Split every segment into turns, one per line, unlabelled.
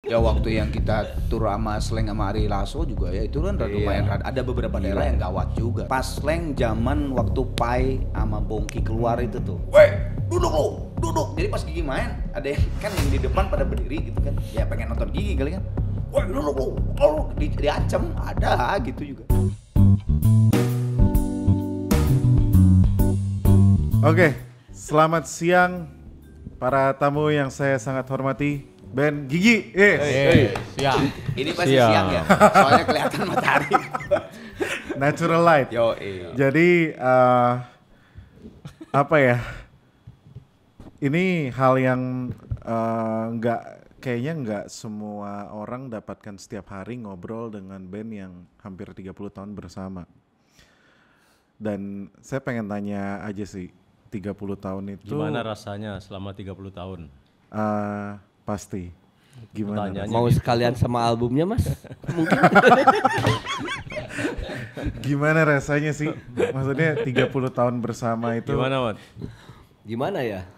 Ya waktu yang kita tur sama Slang sama Ari Lasso juga ya itu kan lumayan ada beberapa daerah yang gawat juga. Pas Slang zaman waktu Pai sama Bongki keluar itu tuh. Weh, duduk lu, duduk. Jadi pas Gigi main ada yang kan yang di depan pada berdiri gitu kan. Ya pengen nonton Gigi kali kan. Weh, duduk lu. Oh, diancam ada gitu juga.
Oke, selamat siang para tamu yang saya sangat hormati. Ben Gigi,
Siang.
Ini pasti siang ya, soalnya kelihatan matahari.
Natural light.
Yo,
Jadi apa ya? Ini hal yang kayaknya nggak semua orang dapatkan setiap hari ngobrol dengan band yang hampir 30 tahun bersama. Dan saya pengen tanya aja sih, 30 tahun itu
Gimana rasanya selama 30 tahun?
pasti. Gimana?
Pertanyaannya
Mau
gitu.
sekalian sama albumnya mas? Mungkin.
Gimana rasanya sih? Maksudnya 30 tahun bersama itu.
Gimana, Mat?
Gimana ya?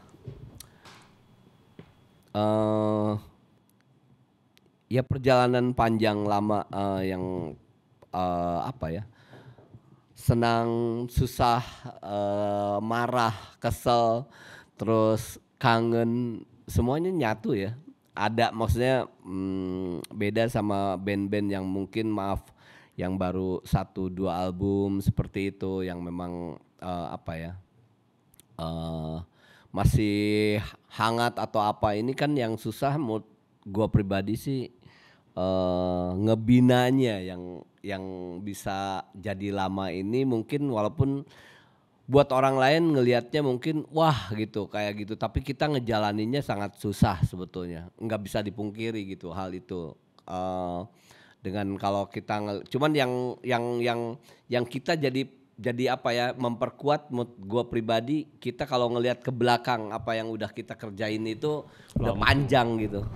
Ya perjalanan panjang lama yang apa ya? Senang, susah, marah, kesel, terus kangen, semuanya nyatu ya. Ada maksudnya beda sama band-band yang mungkin yang baru 1-2 album seperti itu yang memang apa ya masih hangat atau apa. Ini kan yang susah menurut gua pribadi sih ngebinanya yang bisa jadi lama ini mungkin walaupun buat orang lain ngelihatnya mungkin wah gitu kayak gitu, tapi kita ngejalaninnya sangat susah sebetulnya, nggak bisa dipungkiri gitu hal itu. Dengan kalau kita cuman yang kita jadi apa ya memperkuat mood gue pribadi, kita kalau ngelihat ke belakang apa yang udah kita kerjain itu udah panjang gitu,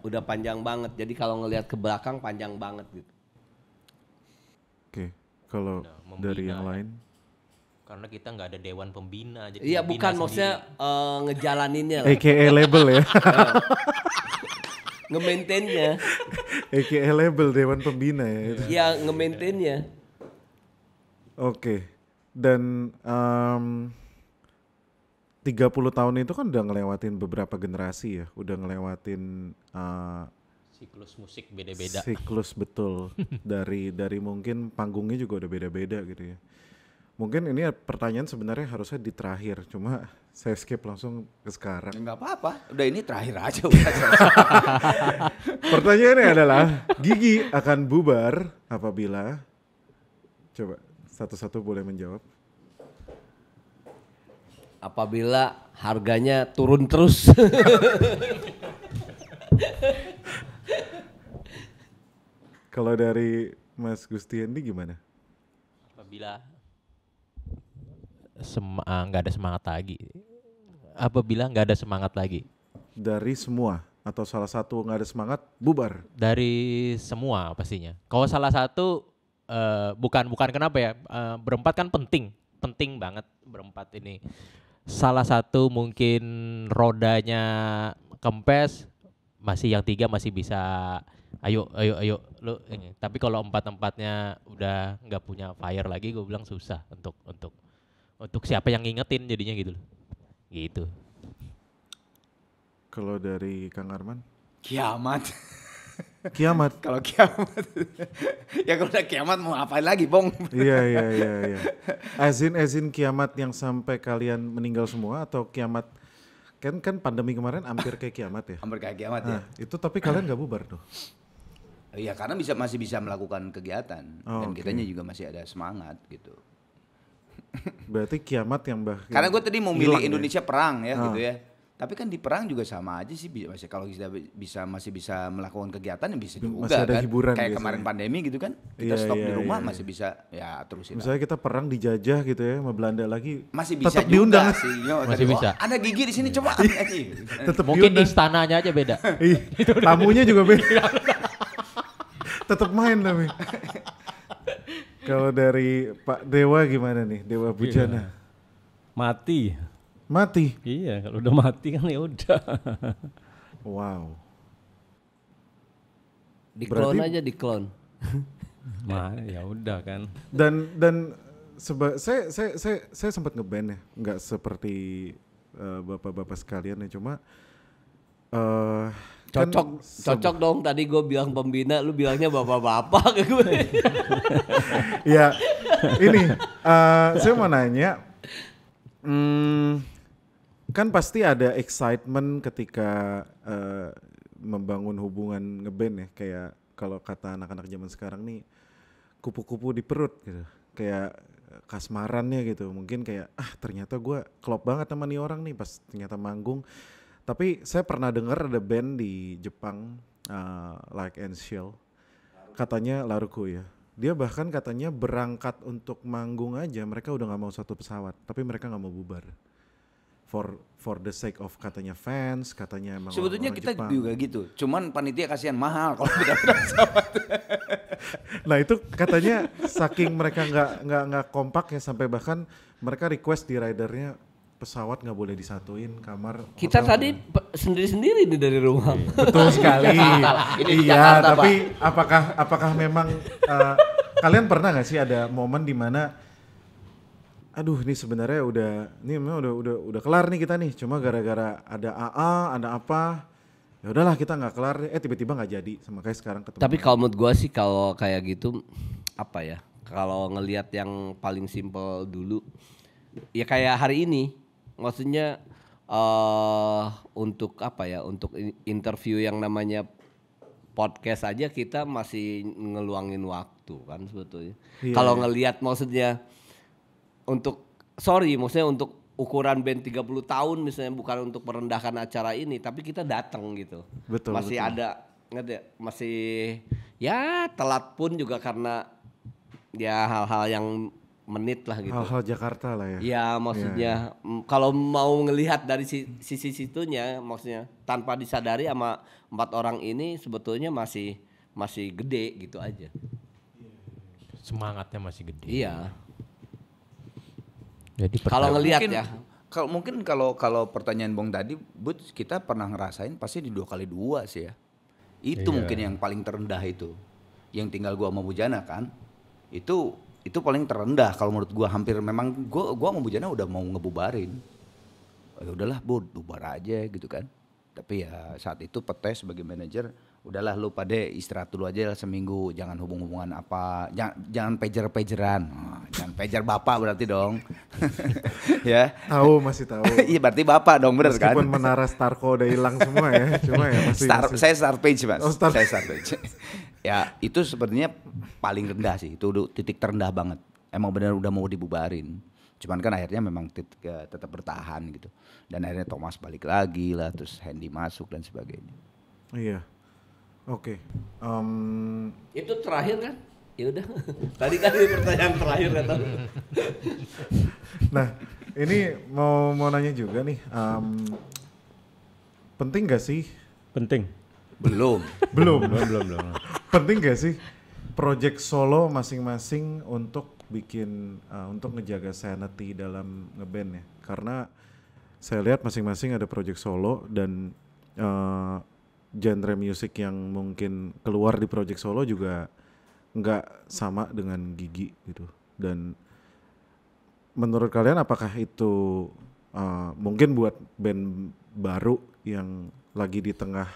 udah panjang banget. Jadi kalau ngelihat ke belakang panjang banget gitu.
Oke, kalau dari yang lain?
Karena kita nggak ada dewan pembina. Jadi
Iya
pembina
bukan
sendiri.
maksudnya ngejalaninnya lah.
AKA label ya.
Nge-maintainnya.
AKA label Dewan Pembina ya.
Iya nge-maintainnya.
Oke. Dan 30 tahun itu kan udah ngelewatin beberapa generasi ya. Udah ngelewatin
Siklus musik beda-beda.
siklus betul. dari mungkin panggungnya juga udah beda-beda gitu ya. Mungkin ini pertanyaan sebenarnya harusnya di terakhir, cuma saya skip langsung ke sekarang.
nggak apa-apa. Udah ini terakhir aja. Udah.
Pertanyaannya adalah, Gigi akan bubar apabila, coba satu-satu boleh menjawab.
Apabila harganya turun terus.
Kalau dari Mas Gustiandi gimana?
Apabila nggak ada semangat lagi. Apabila nggak ada semangat lagi.
Dari semua atau salah satu nggak ada semangat, bubar.
Dari semua pastinya. Kalau salah satu bukan kenapa ya, berempat kan penting banget berempat ini. Salah satu mungkin rodanya kempes, masih yang tiga masih bisa ayo lu ini. Tapi kalau empat-empatnya udah nggak punya fire lagi, gue bilang susah untuk siapa yang ngingetin jadinya gitu loh. Gitu.
Kalau dari Kang Arman?
Kiamat.
Kiamat.
Kalau kiamat. Ya kalau udah kiamat mau ngapain lagi, Bong?
Iya. Azin kiamat yang sampai kalian meninggal semua atau kiamat kan pandemi kemarin hampir kayak kiamat ya.
Hampir kayak kiamat ya.
Nah, itu tapi kalian nggak bubar tuh.
Iya, karena masih bisa melakukan kegiatan dan
oke.
kitanya juga masih ada semangat gitu.
Berarti kiamat yang
Karena gue tadi mau milih
hilang ya?
Indonesia perang ya gitu ya. Tapi kan di perang juga sama aja sih, kalau kita masih bisa melakukan kegiatan ya bisa juga
Masih ada
kan.
hiburan
Kayak
biasanya.
kemarin pandemi gitu kan, kita
Iya,
stop
iya,
di rumah
iya.
masih bisa ya terusin.
Misalnya kita perang dijajah gitu ya sama Belanda lagi,
Masih bisa
tetap
juga
diundang.
sih. Yo,
Masih
tadi,
bisa.
"Oh, ada Gigi di sini coba.
Tetap
Mungkin
diundang.
istananya aja beda.
Ih, tamunya juga beda. Tetap main tapi. Kalau dari Pak Dewa gimana nih? Dewa Bujana.
Mati.
Mati.
Iya, kalau udah mati kan ya udah.
Wow.
Di-clone
Berarti-
aja, di-clone.
Mah ya udah kan.
Dan saya sempat ngeband ya, nggak seperti bapak-bapak sekalian ya, cuma kan
Cocok dong, tadi gue bilang pembina, lu bilangnya bapak-bapak ke gue.
ya ini saya mau nanya, kan pasti ada excitement ketika membangun hubungan ngeband ya, kayak kalau kata anak-anak zaman sekarang nih kupu-kupu di perut gitu, kayak kasmarannya gitu, mungkin kayak ternyata gue klop banget sama nih orang nih pas ternyata manggung. Tapi saya pernah dengar ada band di Jepang, Like and Shell, katanya Laruku ya. Dia bahkan katanya berangkat untuk manggung aja, mereka udah nggak mau satu pesawat, tapi mereka nggak mau bubar. For the sake of katanya fans, katanya emang
Sebetulnya
orang-orang
kita
Jepang.
juga gitu. Cuman panitia kasihan mahal kalau kita pesawat.
Nah itu katanya saking mereka nggak kompak ya, sampai bahkan mereka request di ridernya pesawat nggak boleh disatuin, kamar.
Kita
hotel
tadi sendiri-sendiri nih dari rumah.
betul sekali.
Ini di
Iya,
Jakarta,
tapi apakah memang kalian pernah nggak sih ada momen di mana aduh ini sebenarnya udah kelar nih kita nih, cuma gara-gara ada AA, ada apa, ya udahlah kita nggak kelar, tiba-tiba nggak jadi, sama kayak sekarang ketemu.
Tapi kalau menurut gue sih kalau kayak gitu apa ya? Kalau ngelihat yang paling simpel dulu, ya kayak hari ini, maksudnya untuk apa ya? Untuk interview yang namanya podcast aja kita masih ngeluangin waktu kan sebetulnya.
Iya,
Kalau
iya.
ngelihat maksudnya maksudnya untuk ukuran band 30 tahun misalnya, bukan untuk merendahkan acara ini, tapi kita datang gitu.
Betul,
Masih
betul.
ada, ngerti ya? Masih ya telat pun juga karena ya hal-hal yang menit lah gitu.
Hal-hal Jakarta lah ya.
Ya maksudnya kalau mau ngelihat dari sisi situnya, maksudnya tanpa disadari sama 4 orang ini sebetulnya masih gede gitu aja.
Semangatnya masih gede.
Iya.
Jadi
Kalau ngelihat
Mungkin-
ya.
Mungkin kalau pertanyaan Bong tadi, But, kita pernah ngerasain pasti di 2x2 sih ya. Itu
Iya.
mungkin yang paling terendah itu. Yang tinggal gua sama Bujana kan. Itu paling terendah kalau menurut gua, hampir memang gua sama Bujana udah mau ngebubarin. Ya udahlah Bud, bubar aja gitu kan. Tapi ya saat itu Pete sebagai manajer, udahlah lu pada istirahat dulu aja lah seminggu, jangan hubung-hubungan apa, jangan pager-pageran. Jangan pager bapak berarti dong. Ya.
Masih tahu.
Iya berarti bapak dong, bener kan?
Meskipun menara Starco udah hilang semua ya, cuma ya masih.
Saya start page mas.
Oh, start
Saya start page. Ya itu sebenarnya paling rendah sih, itu titik terendah banget. Emang benar udah mau dibubarin. Cuman kan akhirnya memang tetap bertahan gitu. Dan akhirnya Thomas balik lagi lah, terus Handy masuk dan sebagainya.
Iya. Oke.
Itu terakhir kan? Ya udah. Tadi kan ini pertanyaan terakhir kata lu.
Nah, ini mau nanya juga nih. Penting gak sih?
Penting.
Belum.
Belum.
Belum.
Penting gak sih project solo masing-masing untuk bikin untuk ngejaga sanity dalam ngeband ya? Karena saya lihat masing-masing ada project solo dan genre musik yang mungkin keluar di project solo juga nggak sama dengan Gigi gitu. Dan menurut kalian apakah itu mungkin buat band baru yang lagi di tengah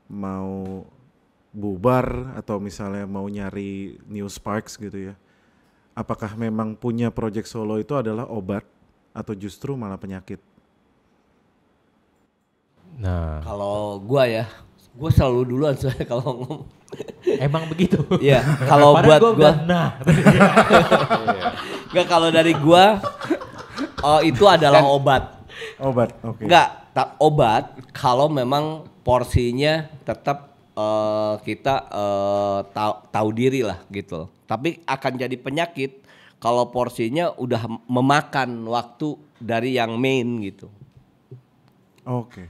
mau bubar atau misalnya mau nyari new sparks gitu ya, apakah memang punya project solo itu adalah obat atau justru malah penyakit?
Nah,
Kalau gua ya, gua selalu duluan soalnya kalau ngomong.
emang begitu.
Iya, kalau
Padahal
buat
gua
gua,
udah, nah.
enggak, kalau dari gua itu adalah obat.
Obat, oke.
Enggak, obat kalau memang porsinya tetap kita tahu diri lah gitu. Tapi akan jadi penyakit kalau porsinya udah memakan waktu dari yang main gitu.
Oke.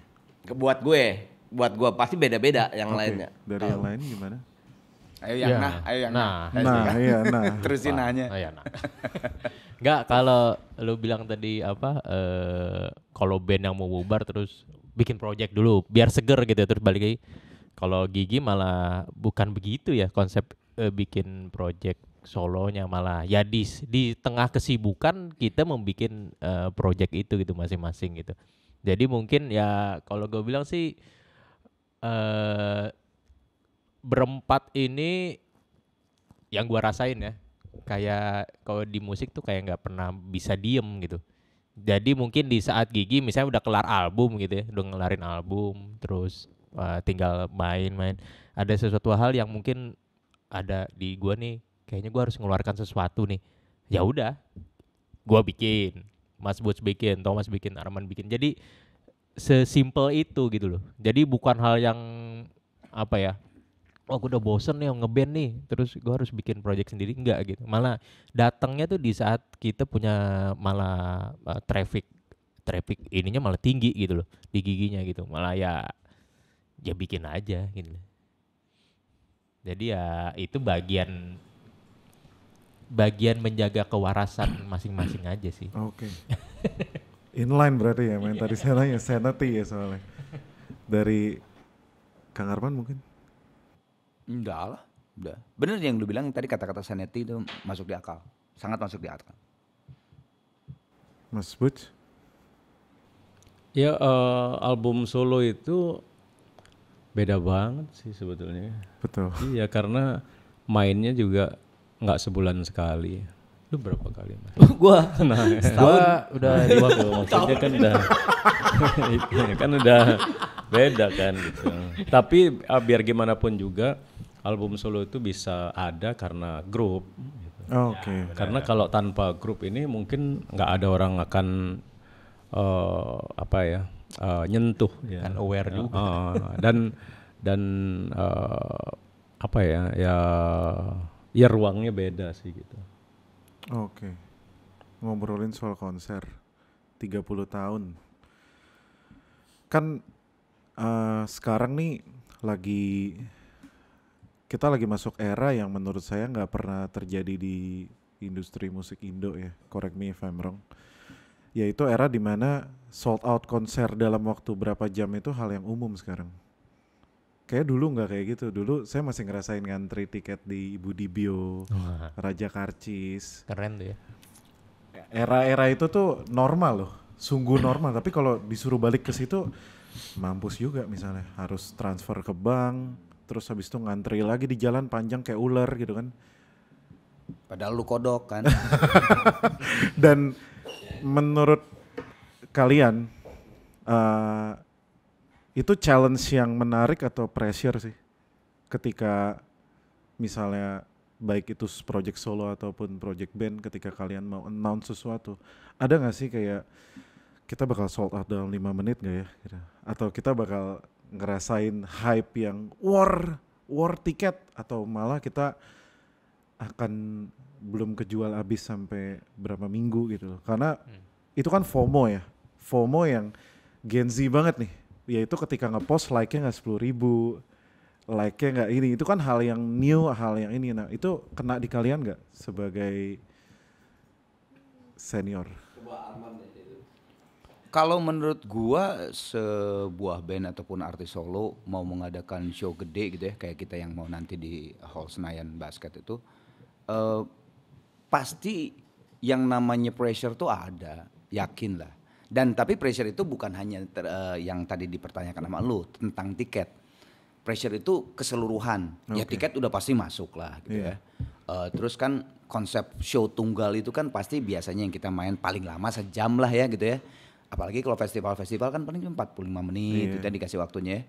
Buat gue pasti beda-beda yang
Oke.
lainnya.
Dari yang lain gimana?
Ayo yang
Ya,
ayo yang
nah.
Nah, iya, nah.
Terusin nanya.
Oh, iya, nah. Enggak, kalau lu bilang tadi apa kalau band yang mau bubar terus bikin project dulu biar seger gitu terus balik lagi. Kalau Gigi malah bukan begitu ya konsep bikin project solonya, malah ya di tengah kesibukan kita membuat project itu gitu masing-masing gitu. Jadi mungkin ya kalau gue bilang sih eh berempat ini yang gua rasain ya, kayak kalau di musik tuh kayak nggak pernah bisa diem gitu. Jadi mungkin di saat Gigi misalnya udah kelar album gitu ya, udah ngelarin album, terus tinggal main-main. Ada sesuatu hal yang mungkin ada di gua nih, kayaknya gua harus mengeluarkan sesuatu nih. Ya udah, gua bikin, Mas Butch bikin, Thomas bikin, Arman bikin. Jadi sesimpel itu gitu loh. Jadi bukan hal yang apa ya, oh gue udah bosen nih ngeband nih, terus gue harus bikin project sendiri, enggak gitu. Malah datangnya tuh di saat kita punya malah traffic ininya malah tinggi gitu loh di Giginya gitu. Malah ya bikin aja gitu. Jadi ya itu bagian menjaga kewarasan masing-masing aja sih.
Oke. Inline berarti ya, main tadi saya nanya sanity ya soalnya. Dari Kang Arman mungkin?
Enggak lah, udah. Bener yang lu bilang tadi, kata-kata sanity itu masuk di akal. Sangat masuk di akal.
Mas Butch?
Ya album solo itu beda banget sih sebetulnya.
Betul.
Iya, karena mainnya juga nggak sebulan sekali. Lu berapa kali Mas?
Gua
Gua udah dua tuh, maksudnya kan udah beda kan gitu. Tapi biar gimana pun juga album solo itu bisa ada karena grup. Gitu.
Oke.
Karena kalau tanpa grup ini mungkin nggak ada orang akan nyentuh ya.
Kan aware juga.
Dan apa ya ruangnya beda sih gitu.
Oke. Ngobrolin soal konser 30 tahun. Kan sekarang nih kita lagi masuk era yang menurut saya nggak pernah terjadi di industri musik Indo ya. Correct me if I'm wrong. Yaitu era dimana sold out konser dalam waktu berapa jam itu hal yang umum sekarang. Kayak dulu nggak kayak gitu. Dulu saya masih ngerasain ngantri tiket di Ibu Dibio, Raja Karcis.
Keren tuh ya.
Era-era itu tuh normal loh, sungguh normal. Tapi kalau disuruh balik ke situ, mampus juga misalnya. Harus transfer ke bank, terus habis itu ngantri lagi di jalan panjang kayak ular gitu kan.
Padahal lu kodok kan.
Dan menurut kalian, itu challenge yang menarik atau pressure sih? Ketika misalnya baik itu project solo ataupun project band, ketika kalian mau announce sesuatu, ada gak sih kayak kita bakal sold out dalam 5 menit gak ya? Gitu. Atau kita bakal ngerasain hype yang war tiket, atau malah kita akan belum kejual habis sampai berapa minggu gitu loh. Karena itu kan FOMO ya, FOMO yang Gen Z banget nih, yaitu ketika ngepost like-nya gak 10.000, like-nya nggak ini, itu kan hal yang new, hal yang ini. Nah itu kena di kalian nggak sebagai senior?
Kalau menurut gua, sebuah band ataupun artis solo mau mengadakan show gede gitu ya, kayak kita yang mau nanti di Hall Senayan Basket itu, pasti yang namanya pressure tuh ada, yakin lah. Dan tapi pressure itu bukan hanya yang tadi dipertanyakan sama lu tentang tiket. Pressure itu keseluruhan. Ya tiket udah pasti masuk lah gitu ya. Terus kan konsep show tunggal itu kan pasti biasanya yang kita main paling lama sejam lah ya gitu ya. Apalagi kalau festival-festival kan paling 45 menit kita dikasih waktunya ya.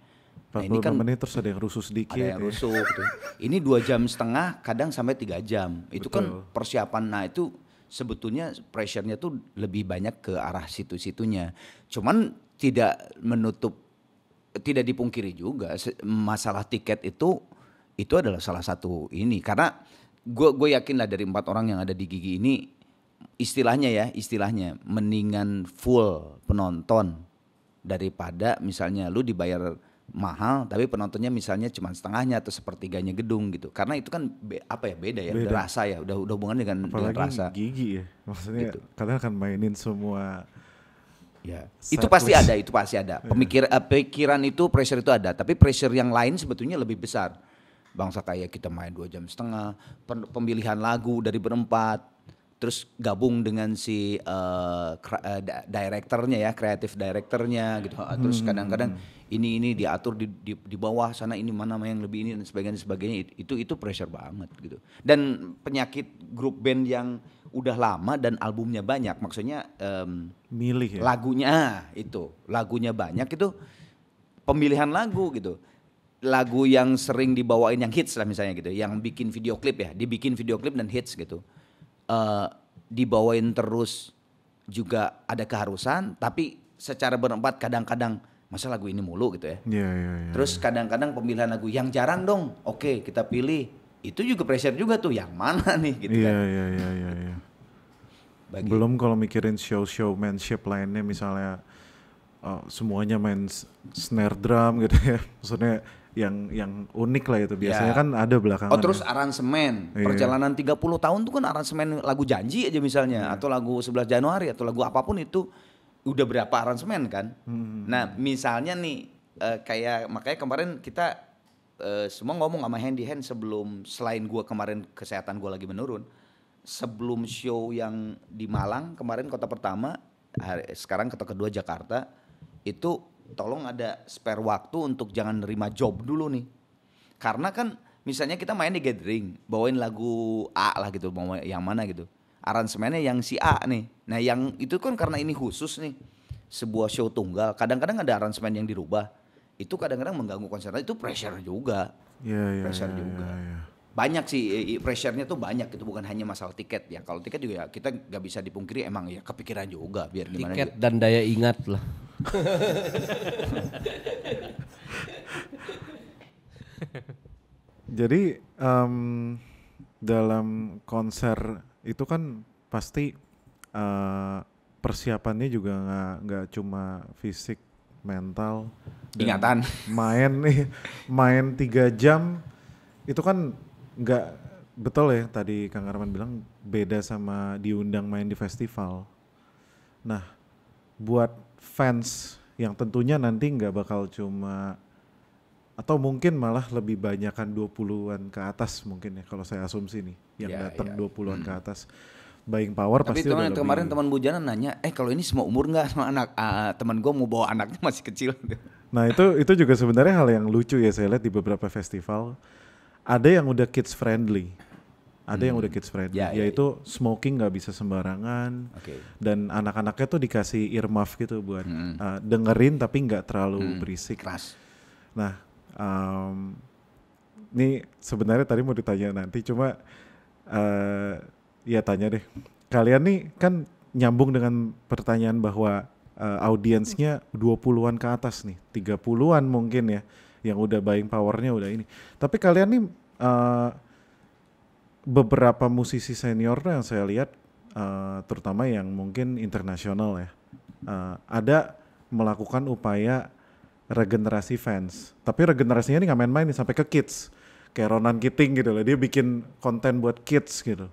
Nah,
45
ini kan
menit terus ada yang rusuh sedikit.
ada yang rusuh gitu. Ini 2 jam setengah, kadang sampai 3 jam. Itu kan persiapan. Nah itu sebetulnya pressure-nya tuh lebih banyak ke arah situ-situnya. Cuman tidak dipungkiri juga masalah tiket itu adalah salah satu ini, karena gue yakin lah dari 4 orang yang ada di Gigi ini istilahnya mendingan full penonton daripada misalnya lu dibayar mahal tapi penontonnya misalnya cuma setengahnya atau sepertiganya gedung gitu, karena itu kan beda ya, udah rasa ya, udah hubungan dengan
apalagi
rasa
Gigi ya, maksudnya gitu. Kalian akan mainin semua
Ya.
Set
Itu pasti
list.
ada, itu pasti ada. Pikiran itu, pressure itu ada. Tapi pressure yang lain sebetulnya lebih besar. Bangsa kayak kita main 2,5 jam, pemilihan lagu dari berempat, terus gabung dengan si direkturnya ya, kreatif direkturnya gitu. Terus kadang-kadang ini diatur di bawah sana, ini mana yang lebih ini dan sebagainya. Itu pressure banget gitu. Dan penyakit grup band yang udah lama dan albumnya banyak, maksudnya
Milih ya.
lagunya banyak itu, pemilihan lagu gitu. Lagu yang sering dibawain yang hits lah misalnya gitu, yang bikin video klip ya, dibikin video klip dan hits gitu. Dibawain terus juga ada keharusan, tapi secara berempat kadang-kadang masa lagu ini mulu gitu ya.
Iya.
Terus kadang-kadang pemilihan lagu yang jarang dong, oke kita pilih. Itu juga pressure juga tuh, yang mana nih gitu
Iya.
kan.
Belum kalau mikirin showmanship lainnya, misalnya semuanya main snare drum gitu ya. Maksudnya yang unik lah itu. Biasanya
Ya.
kan ada belakangan.
Oh terus aransemen,
Iya.
perjalanan 30 tahun tuh kan aransemen lagu Janji aja misalnya, atau lagu 11 Januari, atau lagu apapun itu udah berapa aransemen kan. Nah misalnya nih, kayak makanya kemarin kita semua ngomong sama Handy Hand selain gua kemarin kesehatan gua lagi menurun, sebelum show yang di Malang kemarin kota pertama, sekarang kota kedua Jakarta, itu tolong ada spare waktu untuk jangan nerima job dulu nih. Karena kan misalnya kita main di gathering, bawain lagu A lah gitu, mau yang mana gitu. Aransemennya yang si A nih. Nah yang itu kan karena ini khusus nih, sebuah show tunggal, kadang-kadang ada aransemen yang dirubah. Itu kadang-kadang mengganggu konser, itu pressure juga.
Iya.
Pressure juga. Banyak sih pressure-nya tuh banyak, itu bukan hanya masalah tiket ya. Kalau tiket juga ya kita nggak bisa dipungkiri, emang ya kepikiran juga biar gimana
Tiket
juga.
dan daya ingat lah.
Jadi dalam konser itu kan pasti persiapannya juga nggak cuma fisik, mental, dan
Ingatan.
main 3 jam itu kan nggak betul ya, tadi Kang Arman bilang beda sama diundang main di festival. Nah buat fans yang tentunya nanti nggak bakal cuma, atau mungkin malah lebih banyakan 20-an ke atas mungkin ya kalau saya asumsi nih yang
Ya,
datang
ya.
20-an ke atas, buying power
Tapi
pasti udah lebih.
kemarin teman Bujana nanya, kalau ini semua umur nggak sama anak? Teman gue mau bawa anaknya masih kecil.
Nah itu juga sebenarnya hal yang lucu ya, saya lihat di beberapa festival ada yang udah kids friendly, ada yang udah kids friendly,
Ya, ya,
yaitu smoking nggak bisa sembarangan,
Oke.
dan anak-anaknya tuh dikasih earmuff gitu buat dengerin tapi nggak terlalu berisik.
Keras.
Nah ini sebenarnya tadi mau ditanya nanti, cuma ya tanya deh, kalian nih kan nyambung dengan pertanyaan bahwa audiensnya 20-an ke atas nih, 30-an mungkin ya, yang udah buying powernya udah ini. Tapi kalian nih beberapa musisi senior yang saya lihat, terutama yang mungkin internasional ya, ada melakukan upaya regenerasi fans. Tapi regenerasinya ini nggak main-main nih, sampai ke kids. Kayak Ronan Keating gitu loh, dia bikin konten buat kids gitu.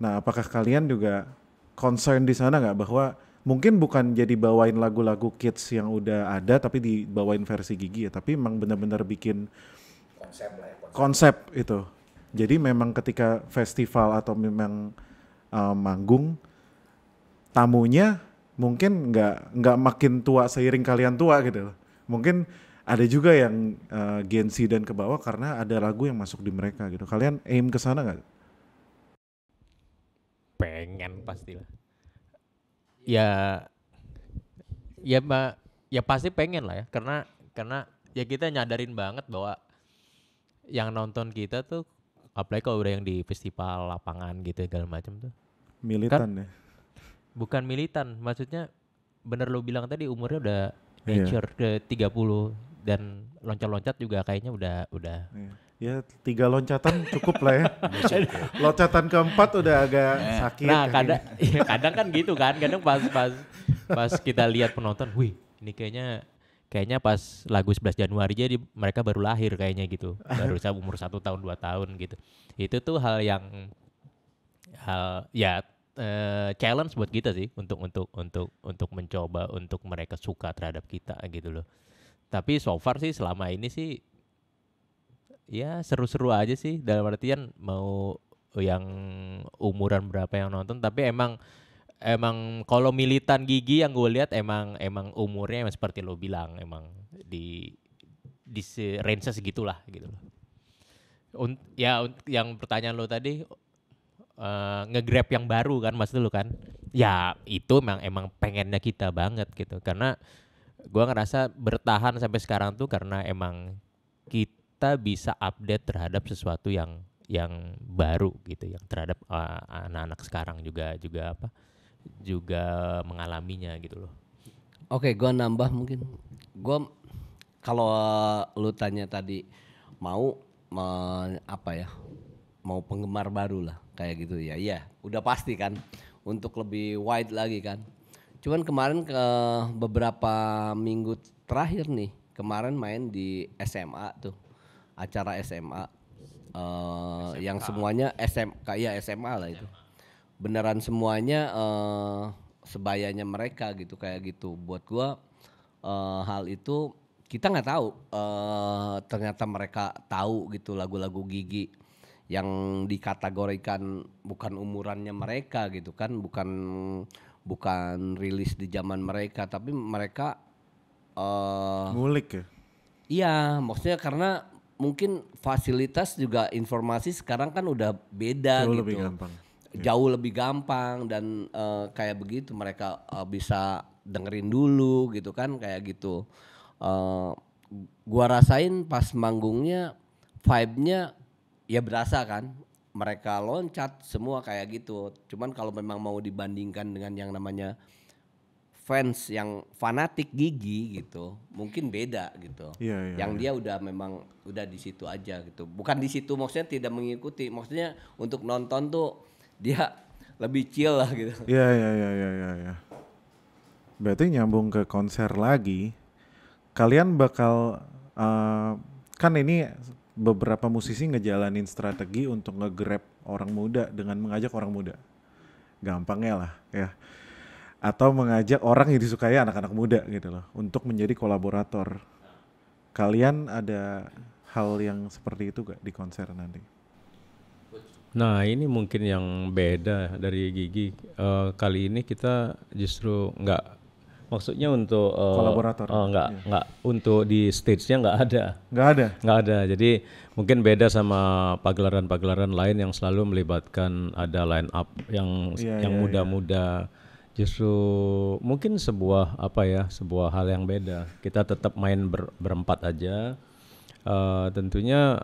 Nah apakah kalian juga concern di sana nggak bahwa mungkin bukan jadi bawain lagu-lagu kids yang udah ada tapi dibawain versi Gigi ya, tapi emang benar-benar bikin konsep itu. Jadi memang ketika festival atau memang manggung, tamunya mungkin nggak makin tua seiring kalian tua gitu loh. Mungkin ada juga yang Gen Z dan ke bawah karena ada lagu yang masuk di mereka gitu. Kalian aim ke sana nggak?
Pengen pastilah. Ya pasti pengen lah ya, karena ya kita nyadarin banget bahwa yang nonton kita tuh, apalagi kalau udah yang di festival lapangan gitu segala macam tuh,
Militan ya?
bukan militan, maksudnya bener lo bilang tadi umurnya udah
Iya.
mature ke 30 dan loncat-loncat juga kayaknya udah
Ya 3 loncatan cukup lah ya. Loncatan keempat udah agak sakit.
Nah
kakinya.
kadang kan gitu kan, kadang pas kita lihat penonton, wih ini kayaknya pas lagu 11 Januari jadi mereka baru lahir kayaknya gitu, baru umur 1 tahun 2 tahun gitu. Itu tuh hal ya challenge buat kita sih untuk mencoba untuk mereka suka terhadap kita gitu loh. Tapi so far sih selama ini sih ya seru-seru aja sih, dalam artian mau yang umuran berapa yang nonton, tapi emang kalau militan Gigi yang gue lihat emang umurnya emang seperti lo bilang, emang di range segitulah gitu loh. Yang pertanyaan lo tadi nge-grab yang baru kan maksud lo kan, ya itu emang pengennya kita banget gitu, karena gue ngerasa bertahan sampai sekarang tuh karena emang kita bisa update terhadap sesuatu yang baru gitu, yang terhadap anak-anak sekarang juga mengalaminya gitu loh.
Oke, gue nambah mungkin. Gue kalau lu tanya tadi mau mau penggemar baru lah kayak gitu ya. Iya, udah pasti kan untuk lebih wide lagi kan. Cuman kemarin ke beberapa minggu terakhir nih, kemarin main di SMA tuh, acara SMA yang semuanya SMA lah itu. Beneran semuanya sebayanya mereka gitu kayak gitu. Buat gua hal itu kita nggak tahu, ternyata mereka tahu gitu lagu-lagu Gigi yang dikategorikan bukan umurannya mereka gitu kan, bukan rilis di zaman mereka, tapi mereka
ngulik ya.
iya, maksudnya karena mungkin fasilitas juga informasi sekarang kan udah beda
Jauh
gitu.
lebih gampang.
Jauh lebih gampang dan kayak begitu mereka bisa dengerin dulu gitu kan kayak gitu. Gua rasain pas manggungnya vibe-nya ya berasa kan, mereka loncat semua kayak gitu. Cuman kalau memang mau dibandingkan dengan yang namanya fans yang fanatik Gigi gitu, mungkin beda gitu.
Iya,
Yang dia udah memang udah di situ aja gitu. Bukan di situ maksudnya tidak mengikuti, maksudnya untuk nonton tuh dia lebih chill lah gitu.
Iya. Berarti nyambung ke konser lagi, kalian bakal kan ini beberapa musisi ngejalanin strategi untuk nge-grab orang muda dengan mengajak orang muda. Gampangnya lah ya. Atau mengajak orang yang disukai anak-anak muda gitu loh untuk menjadi kolaborator. Kalian ada hal yang seperti itu gak di konser nanti?
Nah ini mungkin yang beda dari Gigi. Kali ini kita justru nggak, maksudnya untuk
kolaborator.
Nggak untuk di stage-nya
Nggak ada.
Jadi mungkin beda sama pagelaran-pagelaran lain yang selalu melibatkan ada line up yang muda-muda. Justru mungkin sebuah hal yang beda. Kita tetap main berempat aja. Tentunya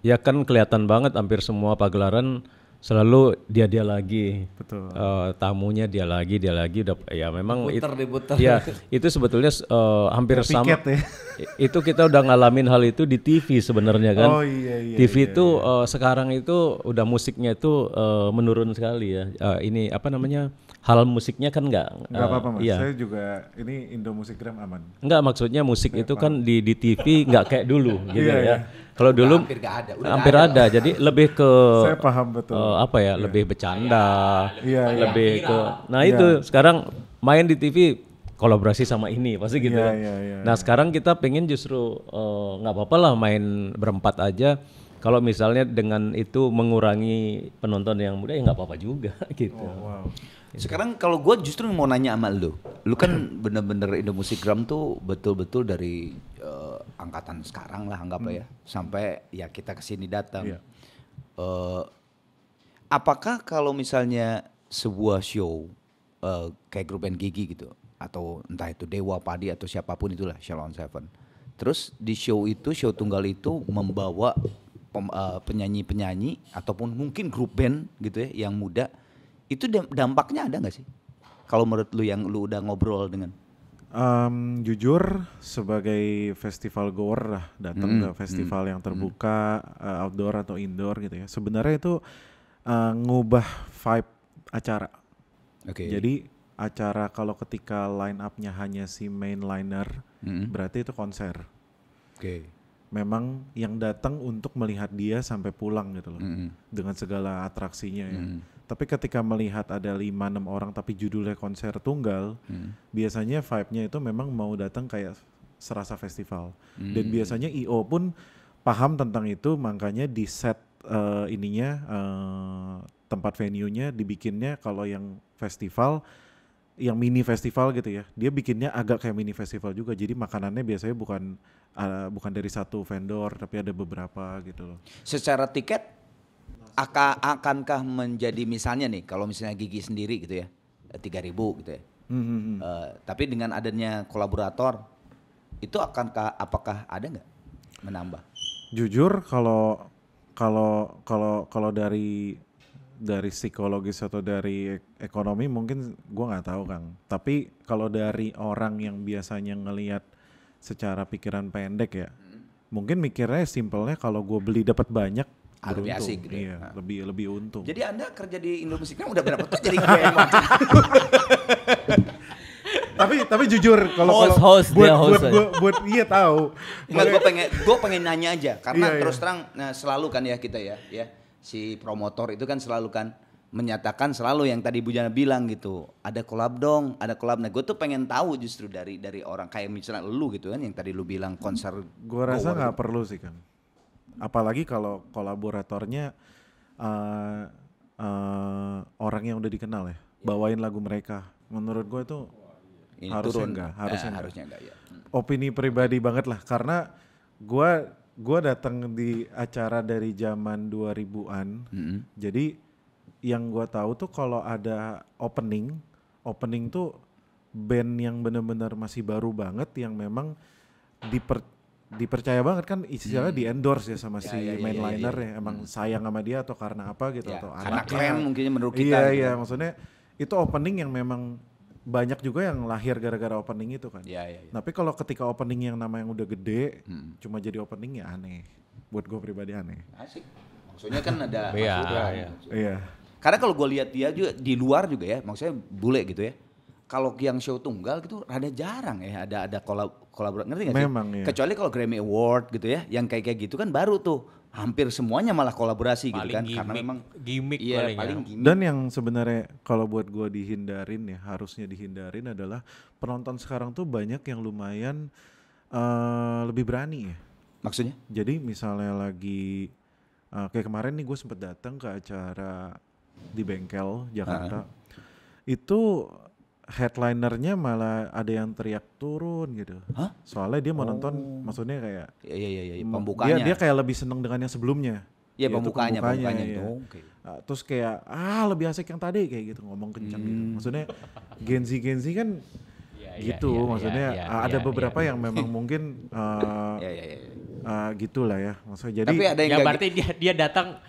ya kan kelihatan banget hampir semua pagelaran selalu dia lagi.
Betul.
Tamunya dia lagi udah ya memang
Diputer.
Ya itu sebetulnya hampir
Kayak
sama
piket ya.
Itu kita udah ngalamin hal itu di TV sebenarnya kan.
Oh iya.
TV itu sekarang itu udah musiknya itu menurun sekali ya. Ini apa namanya, hal musiknya kan nggak
apa-apa mas.
iya.
Saya juga ini Indo Musikgram aman.
Enggak, maksudnya musik itu kan di TV nggak kayak dulu gitu ya. Kalau dulu
Hampir nggak ada.
hampir ada. Jadi lebih ke
Saya paham betul.
lebih bercanda,
Iya.
lebih ke. Nah itu sekarang main di TV kolaborasi sama ini pasti gitu kan.
Iya.
Nah sekarang kita pengen justru nggak apa-apa lah main berempat aja. Kalau misalnya dengan itu mengurangi penonton yang muda ya nggak apa-apa juga gitu.
Wow.
Sekarang kalau gue justru mau nanya sama lu kan bener-bener Indo Musikgram tuh betul-betul dari angkatan sekarang lah anggaplah ya, sampai ya kita kesini datang.
Iya.
Apakah kalau misalnya sebuah show kayak grup band Gigi gitu, atau entah itu Dewa, Padi atau siapapun itulah, Shalom Seven, terus di show tunggal itu membawa penyanyi-penyanyi ataupun mungkin grup band gitu ya yang muda, itu dampaknya ada nggak sih? Kalau menurut lu yang lu udah ngobrol dengan?
Jujur sebagai festival goer lah, datang ke festival yang terbuka, outdoor atau indoor gitu ya. Sebenarnya itu ngubah vibe acara.
Oke.
Jadi acara kalau ketika line up-nya hanya si mainliner, berarti itu konser.
Oke.
memang yang datang untuk melihat dia sampai pulang gitu loh. Dengan segala atraksinya ya. Tapi ketika melihat ada 5-6 orang tapi judulnya konser tunggal, biasanya vibe-nya itu memang mau datang kayak serasa festival. Dan biasanya I.O pun paham tentang itu, makanya di set tempat venue-nya dibikinnya kalau yang festival, yang mini festival gitu ya, dia bikinnya agak kayak mini festival juga. Jadi makanannya biasanya bukan dari satu vendor tapi ada beberapa gitu loh.
Secara tiket akankah menjadi misalnya nih kalau misalnya Gigi sendiri gitu ya 3.000 gitu ya. Tapi dengan adanya kolaborator itu apakah ada nggak menambah?
Jujur kalau dari psikologis atau dari ekonomi mungkin gua nggak tahu Kang. Tapi kalau dari orang yang biasanya ngelihat secara pikiran pendek ya, mungkin mikirnya simpelnya kalau gue beli dapat banyak
lebih asik gitu.
Iya, lebih untung.
Jadi Anda kerja di Indomusik kan udah berapa tuh jadi gue yang makan.
tapi jujur kalau buat iya tahu.
Enggak, gue pengen nanya aja karena terus terang selalu kan ya kita ya si promotor itu kan selalu kan menyatakan selalu yang tadi Bu Jana bilang gitu, ada collab dong, ada collab. Nah gue tuh pengen tahu justru dari orang kayak misalnya lu gitu kan yang tadi lu bilang konser.
Gue rasa nggak perlu sih kan, apalagi kalau kolaboratornya orang yang udah dikenal ya, bawain lagu mereka. Menurut gue tuh harusnya enggak ya. Opini pribadi banget lah, karena gue datang di acara dari zaman 2000-an, jadi yang gue tahu tuh kalau ada opening tuh band yang benar-benar masih baru banget yang memang dipercaya banget kan, istilahnya di endorse ya sama si mainliner ya, emang sayang sama dia atau karena apa gitu atau
karena
anaknya.
keren mungkin menurut kita.
Iya, maksudnya itu opening yang memang banyak juga yang lahir gara-gara opening itu kan. Tapi kalau ketika opening yang nama yang udah gede cuma jadi opening ya aneh. Buat gue pribadi aneh.
Asik. Maksudnya kan ada
Iya.
Karena kalau gue lihat dia juga di luar juga ya, maksudnya bule gitu ya. Kalau yang show tunggal gitu rada jarang ya ada kolaborasi, ngerti gak sih?
Memang ya.
Kecuali kalau Grammy Award gitu ya, yang kayak gitu kan baru tuh. Hampir semuanya malah kolaborasi
paling
gitu kan.
Gimmick,
karena memang
gimmick
paling gimmick.
Dan yang sebenarnya kalau buat gue dihindarin ya, harusnya dihindarin adalah penonton sekarang tuh banyak yang lumayan lebih berani ya.
Maksudnya?
Jadi misalnya lagi kayak kemarin nih gue sempet datang ke acara di Bengkel Jakarta, itu headlinernya malah ada yang teriak turun gitu.
Hah?
Soalnya dia mau nonton, maksudnya kayak
Iya, pembukanya.
Dia kayak lebih seneng dengan yang sebelumnya.
Iya, pembukanya
iya.
itu. Okay.
Terus kayak lebih asik yang tadi kayak gitu, ngomong kencang gitu. Maksudnya Gen Z kan maksudnya ada beberapa yang memang mungkin gitulah ya. Maksudnya jadi
tapi ada yang
berarti dia datang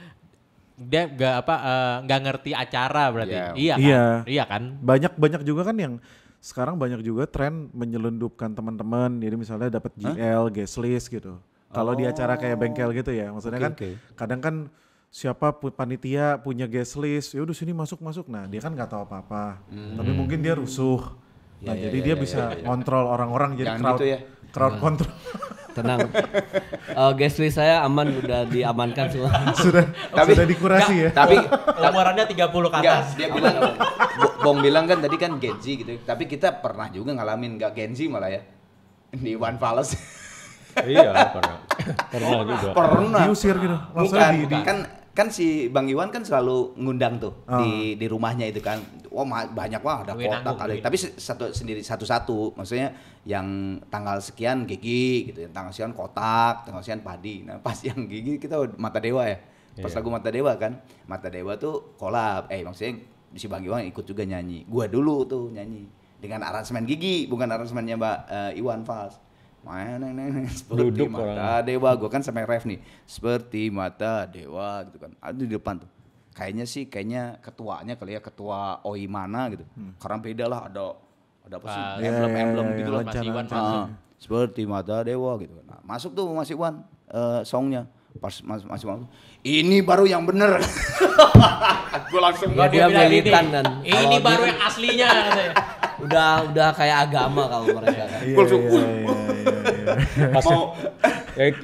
dia nggak ngerti acara berarti. Iya kan?
Banyak juga kan yang sekarang banyak juga tren menyelundupkan teman-teman. Jadi misalnya dapat GL, guest list gitu. Kalau di acara kayak Bengkel gitu ya. Maksudnya kadang kan siapa panitia punya guest list, ya udah sini masuk. Nah, dia kan nggak tahu apa-apa. Tapi mungkin dia rusuh. Nah, jadi dia bisa kontrol orang-orang, jadi crowd control.
Tenang. Guest list saya aman, udah diamankan semua.
sudah dikurasi ya.
Tapi umurannya 30 ke atas.
Dia bilang Bong bilang kan tadi kan Gen Z gitu. Tapi kita pernah juga ngalamin enggak Gen Z malah ya. Di One Palace.
Iya, pernah juga.
Pernah.
Diusir gitu. Maksudnya
kan si Bang Iwan kan selalu ngundang tuh di rumahnya itu kan. Wah banyak ada kotak ada. Tapi satu-satu. Maksudnya yang tanggal sekian Gigi gitu, yang tanggal sekian kotak, tanggal sekian Padi. Nah pas yang Gigi kita Mata Dewa ya. Pas lagu Mata Dewa kan. Mata Dewa tuh collab. Maksudnya si Bang Iwan ikut juga nyanyi. Gua dulu tuh nyanyi dengan aransemen Gigi, bukan aransemennya Mbak Iwan Fals. Seperti
Duduk
Mata Dewa, gue kan sampai ref nih, seperti Mata Dewa gitu kan, ada di depan tuh. Kayaknya ketuanya kali ya, ketua OI mana gitu. Karena beda lah, ada apa sih emblem gitu loh.
Mas Iwan
seperti Mata Dewa gitu kan. Nah, masuk tuh Mas Iwan songnya. Pas Mas Iwan, ini baru yang bener. Gue langsung
dia militan dan
ini baru yang aslinya katanya.
Udah kayak agama kalau mereka kan.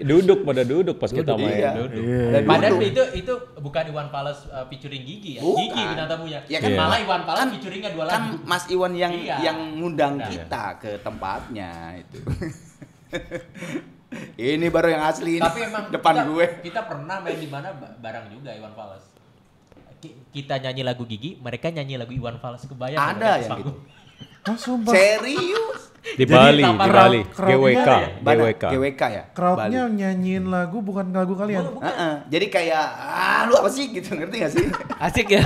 Duduk pada duduk pas kita main.
Iya.
Duduk.
Ada
Padahal
duduk.
itu bukan Iwan Fals featuring Gigi ya.
Bukan.
Gigi bintang tamunya.
Ya kan,
Malah Iwan Fals featuringnya 2 lagu.
Kan Mas Iwan yang
Iya.
ngundang
Nah,
kita ke tempatnya itu. Ini baru yang asli ini.
Tapi emang
depan gue.
kita pernah main di mana bareng juga Iwan Fals. Kita nyanyi lagu Gigi, mereka nyanyi lagu Iwan Fals. Kebayang
Ada
nggak
yang
panggung?
gitu.
Oh sumpah.
Serius?
Di Bali,
crowd-nya
GWK ya?
Crowdnya nyanyiin lagu bukan lagu kalian.
Jadi kayak lu apa sih gitu, ngerti gak sih?
Asik ya.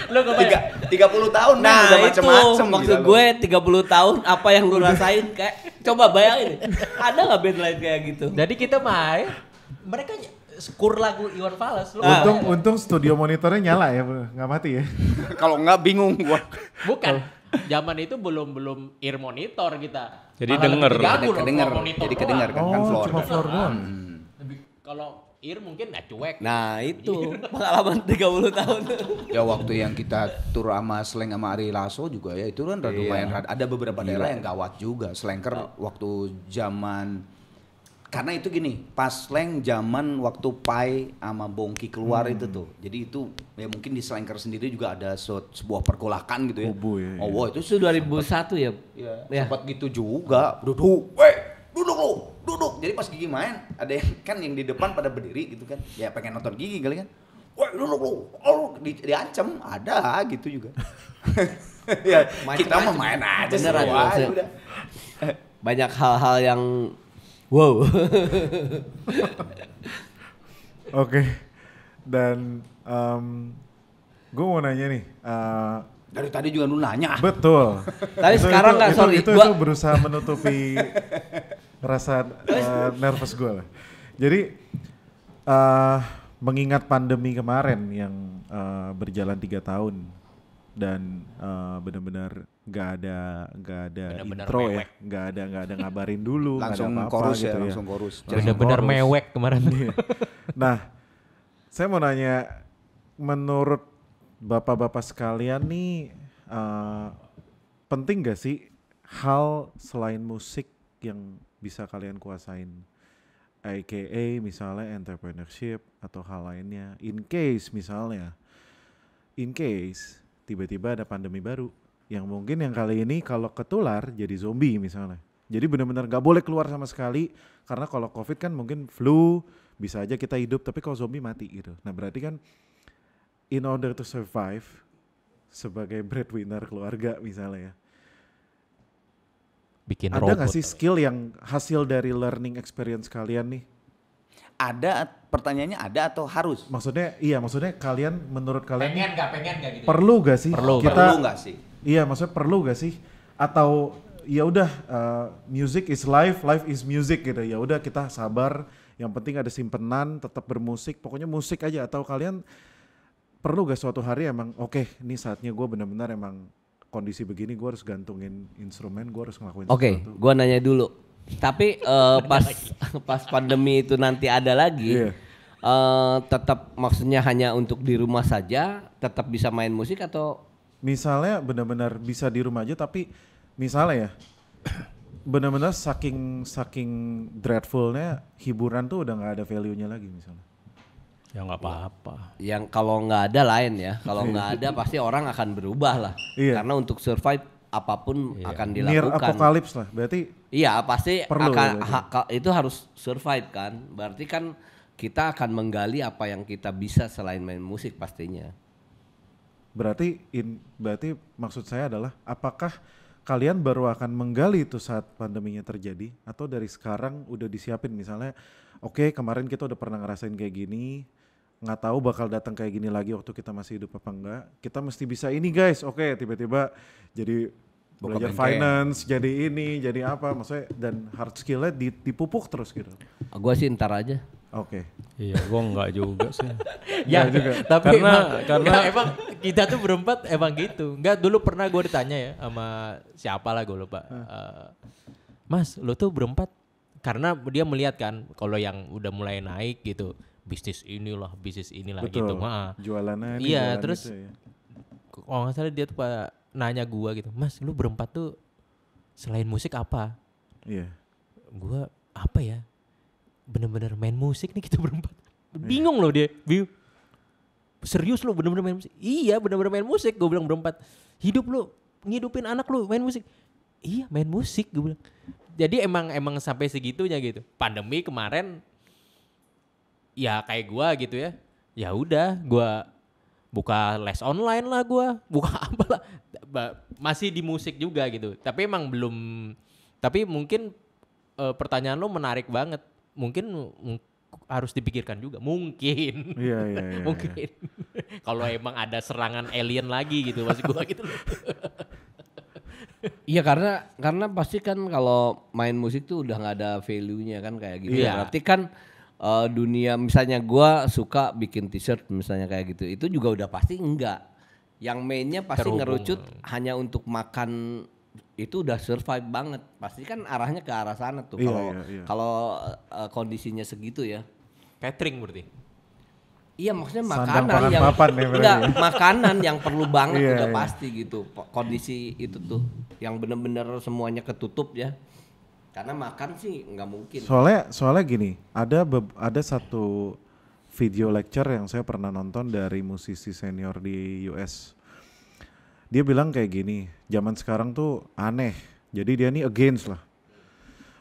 Lo kebayang?
30 tahun men,
Nah
udah
itu
macem-macem
maksud
gila lu.
gue 30 tahun apa yang lu rasain kayak coba bayangin ada nggak band lain kayak gitu?
Jadi kita main, mereka skur lagu Iwan Fals. Lo
Untung studio monitornya nyala ya, nggak mati ya.
Kalau nggak bingung gua.
bukan. Zaman itu belum ear monitor kita.
Jadi
Malah
denger.
lebih gagu loh,
Kedenger,
floor monitor
jadi
doang.
kedenger kan floor.
Cuma floor doang.
Lebih- Kalau ear mungkin cuek.
Nah itu pengalaman 30 tahun.
Ya waktu yang kita tur sama Sleng sama Ari Lasso juga ya itu kan lumayan ada beberapa daerah yang gawat juga. Slengker waktu zaman karena itu gini, pas Sleng zaman waktu Pai sama Bongki keluar itu tuh. Jadi itu ya mungkin di Slengker sendiri juga ada sebuah pergolakan gitu ya.
Kubu ya,
Oh, wah, itu
Itu 2001 ya.
ya. Sempat gitu juga. Duduk, duduk lu, duduk. Jadi pas Gigi main, ada yang kan yang di depan pada berdiri gitu kan. Ya pengen nonton Gigi kali kan. Woi, duduk lu. Oh, diancam, ada gitu juga. Ya, kita mah main aja
Beneran,
semua,
maksudnya.
udah.
Banyak hal-hal yang wow.
Oke. Dan gue mau nanya nih.
Dari tadi juga lu nanya.
Betul.
Tapi sekarang nggak, sorry,
Itu
gua-
berusaha menutupi rasa nervous gue lah. Jadi mengingat pandemi kemarin yang berjalan 3 tahun dan benar-benar nggak ada
Benar-benar
intro ya,
mewek.
nggak ada ngabarin dulu, nggak ada
Langsung
apa-apa
chorus
gitu
ya,
ya.
langsung chorus.
Bener-bener
chorus.
mewek kemarin.
Nah, saya mau nanya, menurut bapak-bapak sekalian nih, penting gak sih hal selain musik yang bisa kalian kuasain? AKA misalnya entrepreneurship atau hal lainnya. In case tiba-tiba ada pandemi baru yang mungkin yang kali ini kalau ketular jadi zombie misalnya. Jadi benar-benar gak boleh keluar sama sekali karena kalau COVID kan mungkin flu bisa aja kita hidup tapi kalau zombie mati gitu. Nah berarti kan in order to survive sebagai breadwinner keluarga misalnya ya.
Bikin
Ada
robot.
nggak sih skill yang hasil dari learning experience kalian nih?
Ada, pertanyaannya ada atau harus?
Maksudnya kalian menurut kalian
pengen gak gitu?
perlu gak sih?
Perlu.
Perlu nggak sih?
Iya, maksudnya perlu gak sih? Atau ya udah music is life, life is music gitu. Ya udah kita sabar, yang penting ada simpenan, tetap bermusik, pokoknya musik aja. Atau kalian perlu gak suatu hari emang oke, ini saatnya gue benar-benar emang kondisi begini gue harus gantungin instrumen, gue harus ngelakuin
Oke,
sesuatu.
gua nanya dulu. Tapi pas pandemi itu nanti ada lagi,
Iya.
tetap maksudnya hanya untuk di rumah saja, tetap bisa main musik atau
Misalnya benar-benar bisa di rumah aja, tapi misalnya ya benar-benar saking dreadfulnya hiburan tuh udah nggak ada value-nya lagi misalnya.
Ya nggak apa-apa.
yang kalau nggak ada lain ya, kalau nggak ada pasti orang akan berubah lah.
Iya.
Karena untuk survive apapun akan
Near
dilakukan.
apocalypse lah, berarti
Iya pasti
Perlu
akan
berarti.
itu harus survive kan. Berarti kan kita akan menggali apa yang kita bisa selain main musik pastinya.
berarti maksud saya adalah apakah kalian baru akan menggali itu saat pandeminya terjadi atau dari sekarang udah disiapin misalnya oke, kemarin kita udah pernah ngerasain kayak gini, nggak tahu bakal datang kayak gini lagi waktu kita masih hidup apa enggak, kita mesti bisa ini guys. Oke, tiba-tiba jadi belajar
bengkel.
finance, jadi ini, jadi apa maksudnya, dan hard skillnya dipupuk terus gitu.
Gua sih ntar aja.
Oke.
Iya, gua nggak juga sih.
Ya, tapi
Karena-
emang kita tuh berempat emang gitu. Enggak, dulu pernah gue ditanya ya sama siapa lah gue lupa. Mas, lo tuh berempat karena dia melihat kan kalau yang udah mulai naik gitu, bisnis inilah
Betul.
gitu.
Jualannya ini,
Iya,
jualan
terus
itu ya.
kalau nggak salah dia tuh nanya gua gitu, Mas, lu berempat tuh selain musik apa?
Iya.
Gua apa ya? bener-bener main musik nih kita berempat. Bingung loh dia, bingung. Serius lu bener-bener main musik? Iya bener-bener main musik, gue bilang berempat. Hidup lu, ngidupin anak lu main musik? Iya main musik, gue bilang. Jadi emang sampai segitunya gitu. Pandemi kemarin, ya kayak gua gitu ya. Ya udah, gua buka les online lah gua, buka apa lah. Masih di musik juga gitu. Tapi emang belum. Tapi mungkin pertanyaan lo menarik banget. Mungkin harus dipikirkan juga. Mungkin.
Iya.
Mungkin. Kalau emang ada serangan alien lagi gitu, maksud gua gitu.
Iya karena pasti kan kalau main musik tuh udah nggak ada value-nya kan kayak gitu.
Iya.
Berarti kan dunia misalnya gua suka bikin t-shirt misalnya kayak gitu, itu juga udah pasti enggak. Yang mainnya pasti
Terhubung.
ngerucut hanya untuk makan, itu udah survive banget. Pasti kan arahnya ke arah sana tuh
Iya.
kalau kondisinya segitu ya.
Catering berarti.
Iya maksudnya
Sandang
makanan
pangan
yang
papan ya berarti
enggak,
ya.
makanan yang perlu banget
Iya,
udah
iya.
pasti gitu. Kondisi itu tuh yang bener-bener semuanya ketutup ya. Karena makan sih nggak mungkin.
Soalnya gini, ada satu video lecture yang saya pernah nonton dari musisi senior di US. Dia bilang kayak gini, zaman sekarang tuh aneh. Jadi dia nih against lah.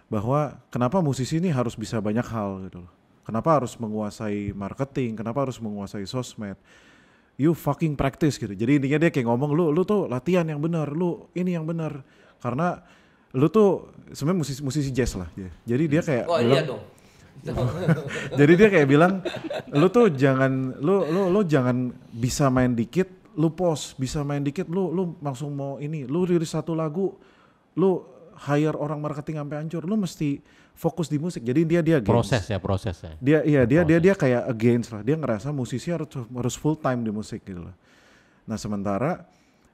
Bahwa kenapa musisi ini harus bisa banyak hal gitu loh. Kenapa harus menguasai marketing, kenapa harus menguasai sosmed. You fucking practice gitu. Jadi intinya dia kayak ngomong, lu tuh latihan yang benar, lu ini yang benar. Karena lu tuh sebenarnya musisi jazz lah. Jadi dia kayak
Oh
bilang,
iya dong.
jadi dia kayak bilang, lu tuh jangan, lu jangan bisa main dikit, lu pause, bisa main dikit, lu langsung mau ini, lu rilis satu lagu, lu hire orang marketing sampai hancur, lu mesti fokus di musik. Jadi dia against.
Prosesnya.
Dia kayak against lah. Dia ngerasa musisi harus full time di musik gitu loh. Nah sementara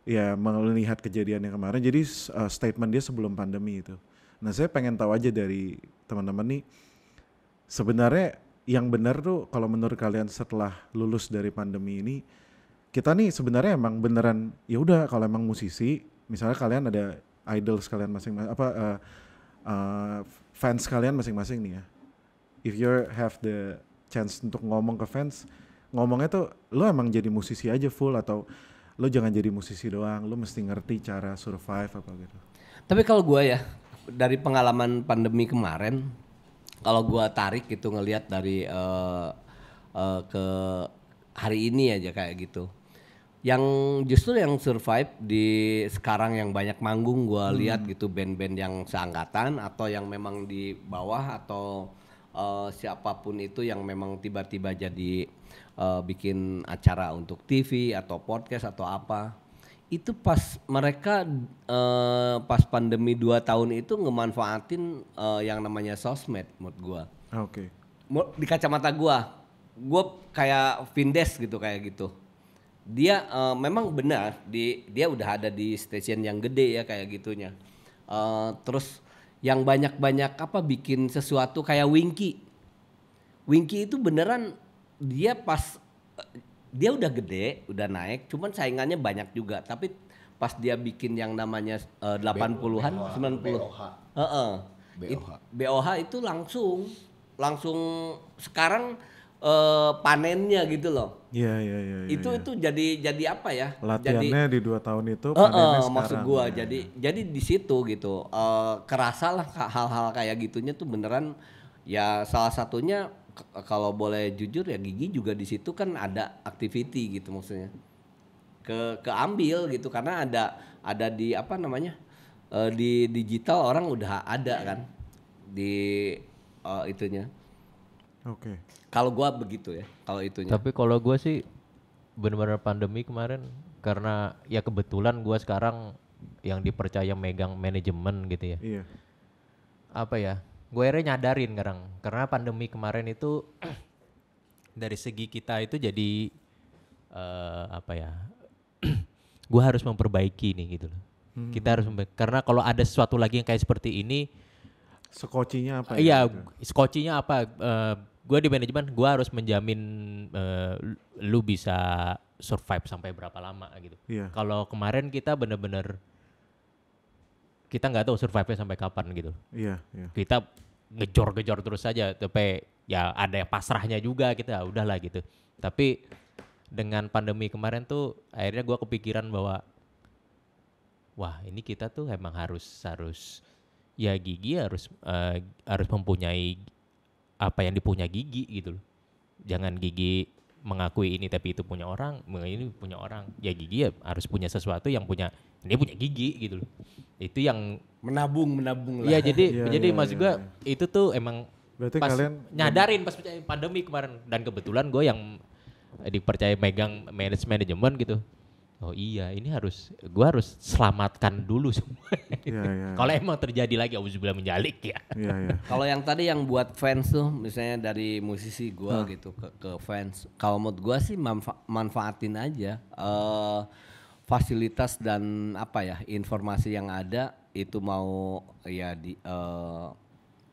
ya melihat kejadian yang kemarin, jadi statement dia sebelum pandemi itu. Nah saya pengen tahu aja dari teman-teman nih, sebenarnya yang benar tuh kalau menurut kalian setelah lulus dari pandemi ini, kita nih sebenarnya emang beneran ya udah kalau emang musisi, misalnya kalian ada idol sekalian masing-masing, fans kalian masing-masing nih ya. If you have the chance untuk ngomong ke fans, ngomongnya tuh lo emang jadi musisi aja full atau lo jangan jadi musisi doang, lo mesti ngerti cara survive apa gitu.
Tapi kalau gue ya dari pengalaman pandemi kemarin, kalau gue tarik gitu ngelihat dari ke hari ini aja kayak gitu, yang justru yang survive di sekarang yang banyak manggung gue lihat gitu, band-band yang seangkatan atau yang memang di bawah atau siapapun itu yang memang tiba-tiba jadi bikin acara untuk TV atau podcast atau apa, itu pas mereka pas pandemi 2 tahun itu ngemanfaatin yang namanya sosmed menurut gua.
Oke.
Di kacamata gua kayak Vindes gitu kayak gitu. Dia memang benar dia udah ada di stasiun yang gede ya kayak gitunya. Terus yang banyak-banyak bikin sesuatu kayak Winky. Winky itu beneran dia pas dia udah gede, udah naik, cuman saingannya banyak juga. Tapi pas dia bikin yang namanya 80-an, 90. BOH itu langsung sekarang panennya gitu loh.
Iya.
Itu jadi apa ya?
Latihannya di 2 tahun itu panennya sekarang.
Maksud gua
ya.
jadi di situ gitu. Kerasa lah hal-hal kayak gitunya tuh beneran ya, salah satunya kalau boleh jujur ya Gigi juga di situ kan ada activity gitu maksudnya. Keambil gitu karena ada di apa namanya? Di digital orang udah ada kan di itunya.
Oke.
Kalau gua begitu ya, kalau itunya.
Tapi kalau gue sih benar-benar pandemi kemarin karena ya kebetulan gue sekarang yang dipercaya megang manajemen gitu ya.
Iya.
Apa ya? Gue akhirnya nyadarin sekarang karena pandemi kemarin itu dari segi kita itu jadi apa ya? Gue harus memperbaiki nih gitu loh. Kita harus karena kalau ada sesuatu lagi yang kayak seperti ini,
Skocinya apa
iya,
gitu?
skocinya apa? Gue di manajemen, gue harus menjamin lu bisa survive sampai berapa lama gitu.
Iya.
Kalau kemarin kita bener-bener kita nggak tahu survive-nya sampai kapan gitu.
Iya.
Kita ngejor-gejor terus saja, tapi ya ada pasrahnya juga gitu, udahlah gitu. Tapi dengan pandemi kemarin tuh akhirnya gue kepikiran bahwa wah ini kita tuh emang harus ya Gigi harus mempunyai apa yang dipunya Gigi gitu loh. Jangan Gigi mengakui ini tapi itu punya orang, ini punya orang. Ya Gigi ya harus punya sesuatu yang ini punya Gigi gitu loh. Itu yang
menabung lah.
Iya jadi maksud gue itu tuh emang
berarti
pas
kalian
nyadarin pas pandemi kemarin, dan kebetulan gue yang dipercaya megang manajemen gitu. Oh iya, ini gue harus selamatkan dulu semua. Kalau emang terjadi lagi, auzubillah minjalik ya.
Kalau yang tadi yang buat fans tuh, misalnya dari musisi gue gitu ke fans, kalau menurut gue sih manfaatin aja fasilitas dan informasi yang ada itu, mau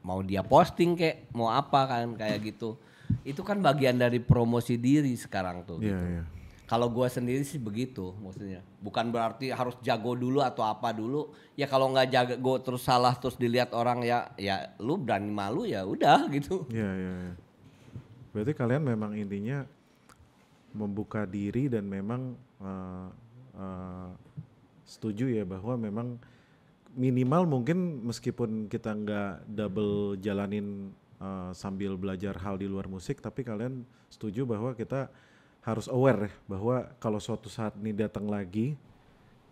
mau dia posting mau apa kan kayak gitu. Itu kan bagian dari promosi diri sekarang tuh. Gitu. Kalau gue sendiri sih begitu, maksudnya. Bukan berarti harus jago dulu atau apa dulu. Ya kalau nggak jago terus salah terus dilihat orang ya lu berani malu ya udah gitu.
Iya. Berarti kalian memang intinya membuka diri dan memang setuju ya bahwa memang minimal mungkin meskipun kita nggak double jalanin sambil belajar hal di luar musik, tapi kalian setuju bahwa kita harus aware ya bahwa kalau suatu saat ini datang lagi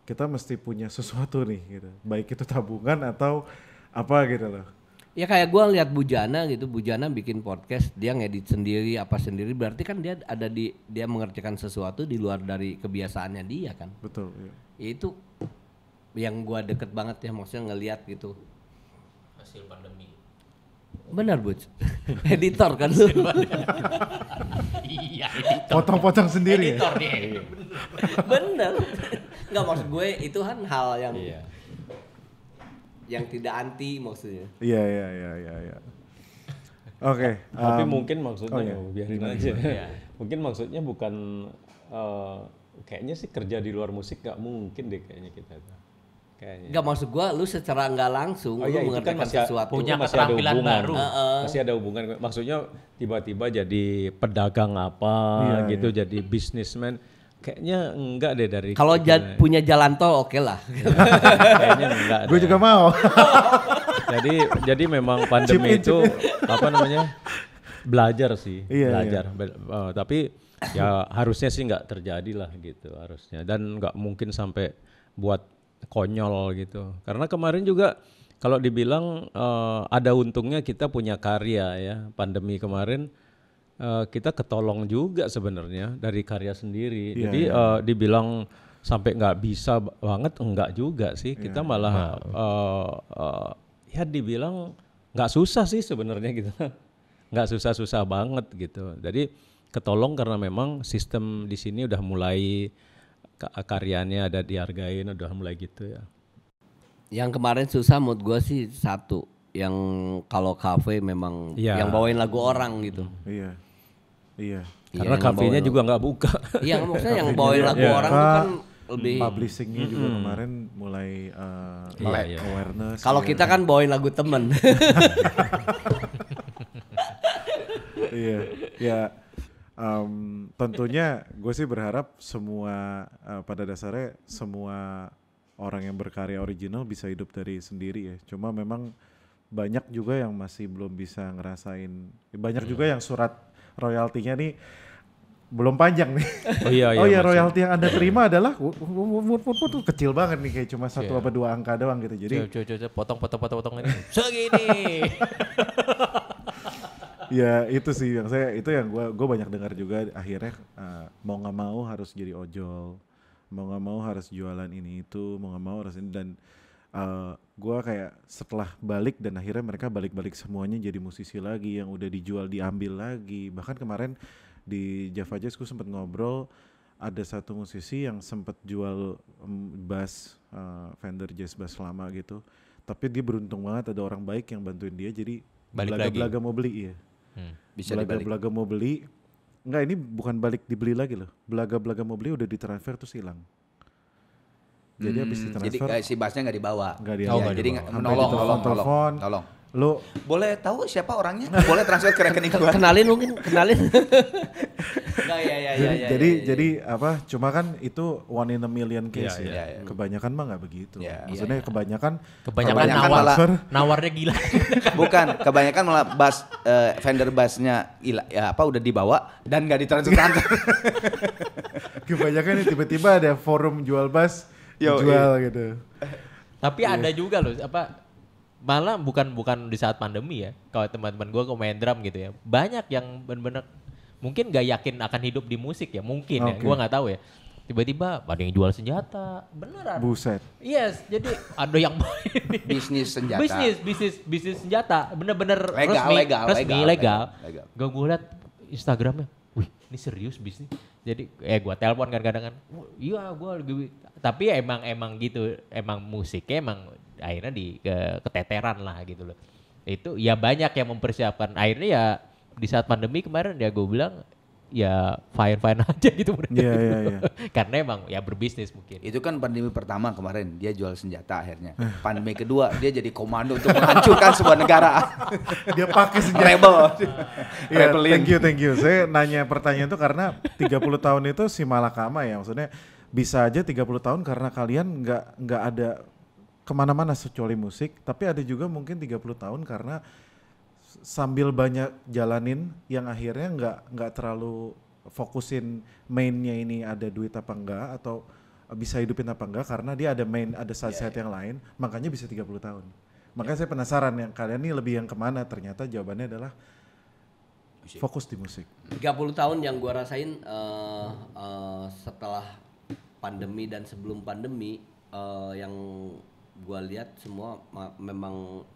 kita mesti punya sesuatu nih gitu, baik itu tabungan atau apa gitu loh.
Ya kayak gue lihat Bujana gitu, Bujana bikin podcast, dia ngedit sendiri apa sendiri, berarti kan dia dia mengerjakan sesuatu di luar dari kebiasaannya dia kan.
Betul. Iya.
Itu yang gue deket banget ya, maksudnya ngelihat gitu.
Hasil pandemi.
Benar Buj, editor kan lu.
Iya, editor.
Potong-potong sendiri
editor
ya?
Dia.
Bener. Nggak, maksud gue itu kan hal yang yang tidak anti maksudnya.
Iya. Oke.
Tapi mungkin maksudnya biarin aja.
Iya.
Mungkin maksudnya bukan kayaknya sih kerja di luar musik nggak mungkin deh kayaknya kita. Kayaknya.
Enggak, maksud gua lu secara enggak langsung lu mengerjakan sesuatu.
Punya
masih ada
keterampilan
hubungan.
baru.
Masih ada hubungan. Maksudnya tiba-tiba jadi pedagang apa gitu, jadi bisnismen. Kayaknya enggak deh dari.
Kalau punya jalan tol oke lah.
Kayaknya enggak.
Gue juga mau.
jadi memang pandemi itu apa namanya? Belajar sih, belajar. Tapi ya harusnya sih enggak terjadi lah gitu harusnya, dan enggak mungkin sampai buat konyol gitu. Karena kemarin juga kalau dibilang ada untungnya kita punya karya ya. Pandemi kemarin kita ketolong juga sebenarnya dari karya sendiri. Jadi dibilang sampai nggak bisa banget, enggak juga sih. Kita malah ya dibilang nggak susah sih sebenarnya gitu. Nggak susah-susah banget gitu. Jadi ketolong karena memang sistem di sini udah mulai karyanya ada dihargain, udah mulai gitu ya.
Yang kemarin susah menurut gue sih satu, yang kalau kafe memang yang bawain lagu orang gitu.
Iya.
Karena kafenya juga nggak buka.
Iya, maksudnya yang bawain lagu orang itu kan lebih
publishingnya juga kemarin mulai awareness.
Kalau kita kan bawain lagu temen.
Iya. Tentunya gue sih berharap semua pada dasarnya semua orang yang berkarya original bisa hidup dari sendiri ya. Cuma memang banyak juga yang masih belum bisa ngerasain. Banyak juga yang surat royaltinya nih belum panjang nih. Oh iya royalti yang Anda terima adalah kecil banget nih, kayak cuma 1 apa 2 angka doang gitu. Jadi
potong ini. Segini.
Ya itu sih yang gue banyak dengar juga, akhirnya mau nggak mau harus jadi ojol, mau nggak mau harus jualan ini itu, mau nggak mau harus ini, dan gue kayak setelah balik dan akhirnya mereka balik semuanya jadi musisi lagi yang udah dijual diambil lagi. Bahkan kemarin di Java Jazz gue sempet ngobrol, ada satu musisi yang sempet jual bass Fender Jazz bass lama gitu, tapi dia beruntung banget ada orang baik yang bantuin dia, jadi belaga-belaga mau beli
Bisa dibalik.
Belaga mau beli, enggak, ini bukan balik dibeli lagi loh, belaga mau beli udah ditransfer terus hilang. Jadi habis ditransfer.
Jadi si bassnya nggak dibawa.
Nggak dibawa.
Jadi
menolong. Lu
Boleh tahu siapa orangnya? Boleh transfer ke rekening gua.
Kenalin mungkin, kenalin. Nggak, ya.
jadi apa? Cuma kan itu one in a million case
Iya,
ya.
iya.
Kebanyakan mah nggak begitu.
Iya,
Maksudnya kebanyakan
Kebanyakan
nawarnya gila.
Bukan, kebanyakan malah bass vendor bassnya udah dibawa dan nggak ditransfer.
kebanyakan tiba-tiba ada forum jual bass jual gitu.
Tapi ada juga loh malah bukan di saat pandemi ya. Kalau teman-teman gue main drum gitu ya. Banyak yang benar-benar mungkin gak yakin akan hidup di musik ya. Mungkin ya, gue gak tahu ya. Tiba-tiba ada yang jual senjata. Beneran.
Buset.
Yes, jadi ada yang
Bisnis senjata.
bisnis senjata. Bener-bener
Legal.
legal. Gue liat Instagramnya. Wih, ini serius bisnis. Jadi gue telepon kadang-kadang kan. Iya, gue lagi. Tapi emang gitu. Emang musiknya emang akhirnya keteteran lah gitu loh. Itu ya banyak yang mempersiapkan. Akhirnya ya di saat pandemi kemarin ya gue bilang ya fine aja gitu mereka.
Iya.
Karena emang ya berbisnis mungkin.
Itu kan pandemi pertama kemarin dia jual senjata akhirnya. Pandemi kedua dia jadi komando untuk menghancurkan sebuah negara.
Dia pakai senjata.
Rebel.
Iya,
Rebellion.
thank you. Saya nanya pertanyaan itu karena 30 tahun itu si malakama ya. Maksudnya bisa aja 30 tahun karena kalian nggak ada kemana-mana kecuali musik. Tapi ada juga mungkin 30 tahun karena sambil banyak jalanin yang akhirnya nggak terlalu fokusin mainnya ini ada duit apa enggak atau bisa hidupin apa enggak karena dia ada side-side yang lain. Makanya bisa 30 tahun. Makanya saya penasaran yang kalian ini lebih yang kemana. Ternyata jawabannya adalah fokus di musik.
30 tahun yang gua rasain setelah pandemi dan sebelum pandemi yang gua lihat semua memang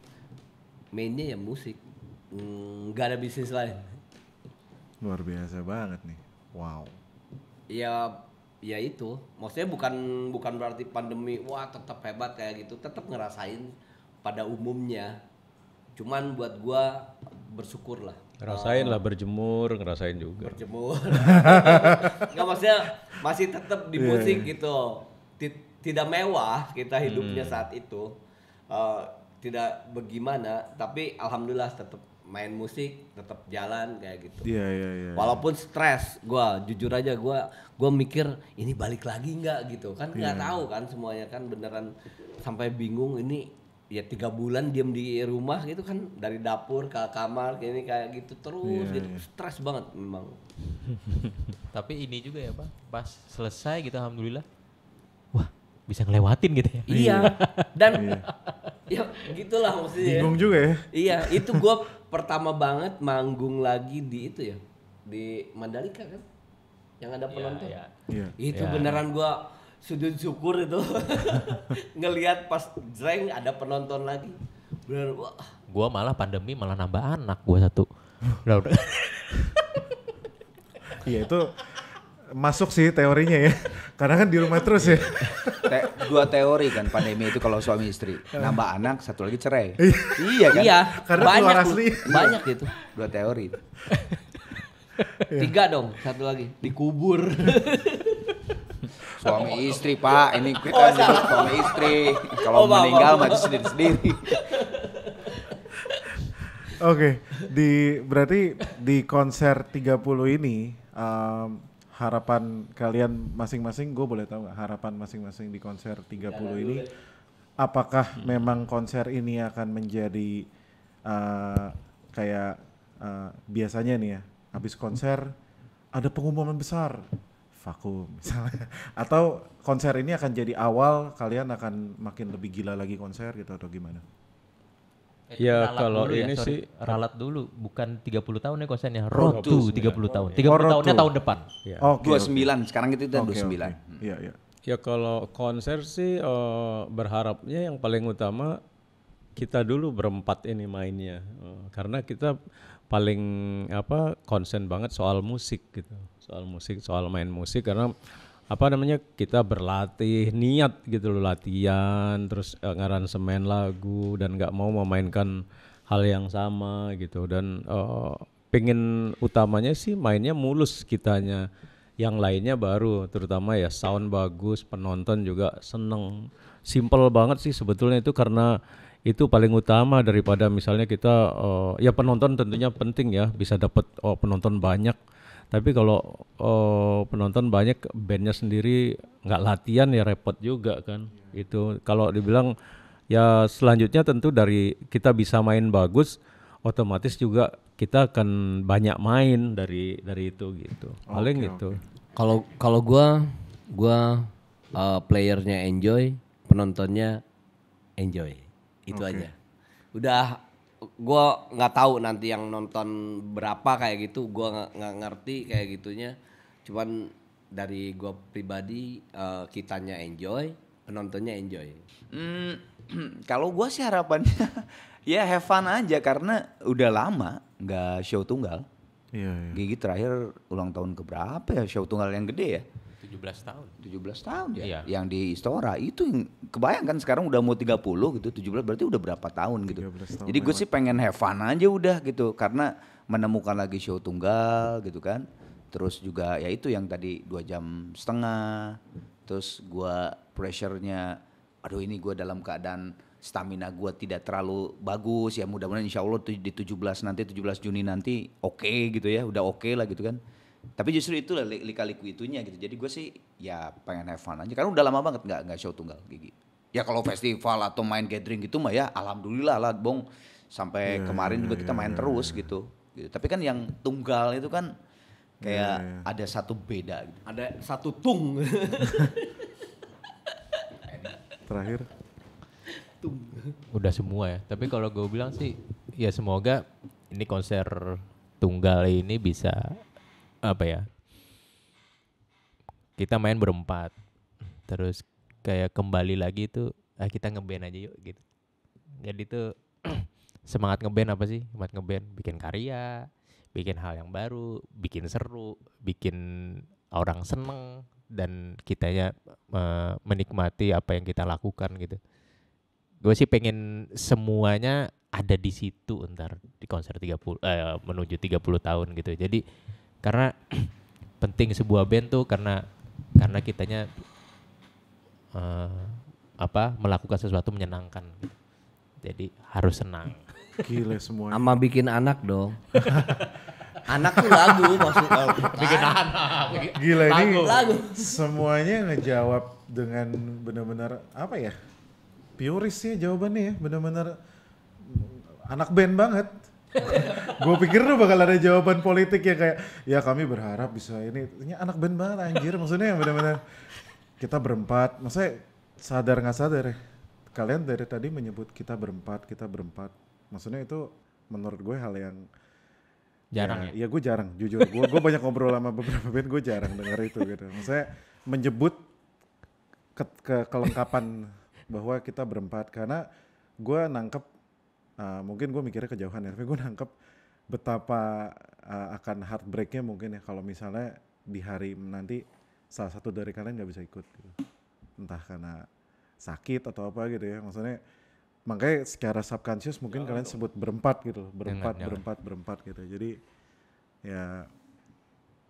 mainnya ya musik, nggak ada bisnis lain.
Luar biasa banget nih, wow.
Ya itu, maksudnya bukan berarti pandemi wah tetap hebat kayak gitu, tetap ngerasain pada umumnya. Cuman buat gua bersyukur lah.
Ngerasain lah berjemur, ngerasain juga.
Berjemur. Nggak, maksudnya masih tetap di musik gitu. Tidak mewah kita hidupnya saat itu. Tidak bagaimana, tapi alhamdulillah tetap main musik, tetap jalan kayak gitu.
Iya.
Walaupun stres, jujur aja gua mikir ini balik lagi nggak gitu kan, nggak tahu kan semuanya kan, beneran sampai bingung ini ya 3 bulan diem di rumah gitu kan, dari dapur ke kamar kayak gitu terus gitu. Stres banget memang.
Tapi ini juga ya Pak, pas selesai gitu alhamdulillah, wah bisa ngelewatin gitu ya.
Iya. Dan ya gitulah maksudnya.
Bingung juga ya.
Iya, itu gua pertama banget manggung lagi di itu ya, di Mandalika kan, yang ada penonton.
Iya.
Itu beneran gua sujud syukur itu ngelihat pas jreng ada penonton lagi. Bener, wah.
Gua malah pandemi malah nambah anak gua 1. Udah.
Iya itu masuk sih teorinya ya. Karena kan di rumah terus ya.
2 teori kan pandemi itu kalau suami istri. Nambah anak, 1 lagi cerai. Iya kan?
Iya,
Karena
banyak
keluar asli.
Banyak itu.
2 teori.
3 dong, 1 lagi dikubur.
Suami istri Pak, ini kita nyebut suami istri. Kalau meninggal mati sendiri-sendiri.
Oke, berarti di konser 30 ini harapan kalian masing-masing, gue boleh tahu nggak harapan masing-masing di konser 30 ini? Apakah memang konser ini akan menjadi kayak biasanya nih ya, habis konser ada pengumuman besar, vakum misalnya, atau konser ini akan jadi awal kalian akan makin lebih gila lagi konser gitu atau gimana?
Ya kalau ini sih
ralat dulu, bukan 30 tahun ya konsernya, Road to 30 tahun. 30 tahunnya tahun depan.
ya.
29, sekarang itu udah 29.
Iya.
Ya kalau konser sih berharapnya yang paling utama kita dulu berempat ini mainnya, karena kita paling konsen banget soal musik gitu, soal main musik, karena kita berlatih niat gitu loh, latihan terus ngaransemen lagu dan nggak mau memainkan hal yang sama gitu, dan pengen utamanya sih mainnya mulus kitanya, yang lainnya baru, terutama ya sound bagus, penonton juga seneng. Simple banget sih sebetulnya itu, karena itu paling utama daripada misalnya kita ya penonton tentunya penting ya, bisa dapat penonton banyak. Tapi kalau penonton banyak, bandnya sendiri nggak latihan ya repot juga kan. Itu kalau dibilang ya selanjutnya tentu dari kita bisa main bagus, otomatis juga kita akan banyak main dari itu gitu. Paling gitu.
Kalau gua playernya enjoy, penontonnya enjoy. Itu aja. Udah gua nggak tahu nanti yang nonton berapa kayak gitu, gua nggak ngerti kayak gitunya. Cuman dari gua pribadi kitanya enjoy, penontonnya enjoy.
Kalau gua sih harapannya ya have fun aja karena udah lama nggak show tunggal.
Iya.
Gigi terakhir ulang tahun keberapa ya show tunggal yang gede ya?
17 tahun.
17 tahun ya.
Iya.
Yang di Istora itu yang kebayangkan sekarang udah mau 30 gitu, 17 berarti udah berapa tahun gitu.
13 tahun
Jadi gue sih pengen have fun aja udah gitu karena menemukan lagi show tunggal gitu kan. Terus juga ya itu yang tadi 2,5 jam. Terus gue pressure-nya aduh ini gue dalam keadaan stamina gue tidak terlalu bagus ya, mudah-mudahan insya Allah di 17 Juni nanti oke gitu ya, udah oke lah gitu kan. Tapi justru itulah lika-liku itunya gitu. Jadi gue sih ya pengen have fun aja karena udah lama banget nggak show tunggal Gigi. Ya kalau festival atau main gathering gitu mah ya alhamdulillah lah Bong. Sampai kemarin juga kita main terus gitu. Tapi kan yang tunggal itu kan kayak ada satu beda gitu.
Ada satu tung.
Terakhir.
Udah semua ya. Tapi kalau gue bilang sih ya semoga ini konser tunggal ini bisa apa ya, kita main berempat terus kayak kembali lagi tuh kita ngeband aja yuk gitu. Jadi tuh semangat ngeband apa sih, semangat ngeband bikin karya, bikin hal yang baru, bikin seru, bikin orang seneng dan kitanya menikmati apa yang kita lakukan gitu. Gue sih pengen semuanya ada di situ ntar di konser menuju 30 tahun gitu. Jadi karena penting sebuah band tuh karena kitanya melakukan sesuatu menyenangkan gitu. Jadi harus senang.
Gila semuanya.
Sama bikin anak dong. Anak tuh lagu maksudnya.
Bikin anak.
Gila ini
Lagu.
semuanya ngejawab dengan benar-benar apa ya? Puris sih jawabannya ya, benar-benar anak band banget. Gue pikir tuh bakal ada jawaban politik ya kayak ya kami berharap bisa ini anak band banget anjir, maksudnya yang benar-benar kita berempat, maksudnya sadar nggak sadar ya kalian dari tadi menyebut kita berempat, maksudnya itu menurut gue hal yang
Jarang ya?
Ya gue jarang, jujur gue banyak ngobrol sama beberapa band, gue jarang denger itu gitu, maksudnya menyebut kelengkapan bahwa kita berempat karena gue nangkep mungkin gue mikirnya kejauhan ya, tapi gue nangkep betapa akan heartbreaknya mungkin ya kalau misalnya di hari nanti salah satu dari kalian nggak bisa ikut gitu. Entah karena sakit atau apa gitu ya, maksudnya makanya secara subconscious mungkin kalian sebut berempat gitu, berempat gitu, jadi ya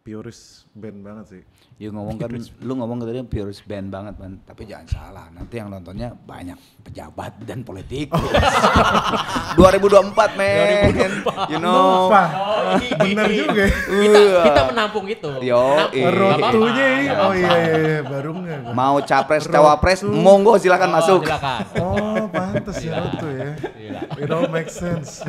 purist band banget sih.
Ya ngomong kan, lu ngomong tadi purist band banget man, tapi jangan salah, nanti yang nontonnya banyak pejabat dan politikus. 2024 men, you know.
Bener juga ya.
Kita menampung itu.
Yo,
Rotunya ini, oh iya, baru nggak.
mau capres, cawapres, monggo silakan masuk.
Silakan.
Oh, pantas ya Rotu ya. It all makes sense.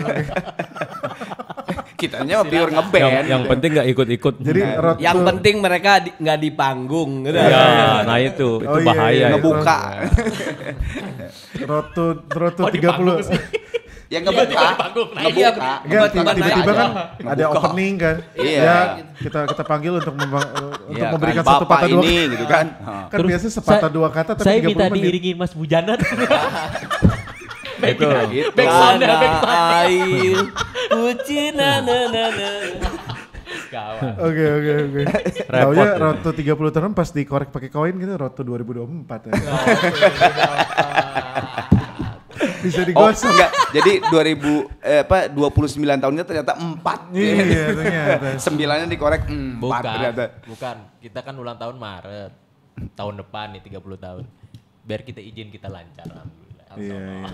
Kitanya pure ngeband.
Yang penting nggak ikut-ikut.
Jadi Rotu,
Yang penting mereka nggak di panggung. Gitu.
ya, nah itu
iya,
bahaya.
Ngebuka.
Rotu 30.
Ya ngebuka.
Iya,
Enggak, tiba-tiba kan
Ngebuka.
ada opening kan.
Iya.
Ya, kita panggil untuk
Iya,
memberikan
kan,
satu
Bapak
patah dua
ini
kata.
gitu kan.
Kan biasa sepatah dua kata tapi
saya
30
minta
menit.
diiringin Mas Bujana.
Itu.
Gitu.
Air, kucina na na na.
Kawan.
Oke.
Repot
Taunya
ya.
Rotu 30 tahun pas dikorek pakai koin gitu Rotu 2024 ya. Bisa
Oh
digosok.
enggak, jadi 29 tahunnya ternyata 4.
Iya, ternyata.
9-nya dikorek 4 ternyata.
Bukan. Kita kan ulang tahun Maret. Tahun depan nih 30 tahun. Biar kita izin kita lancar alhamdulillah.
Iya.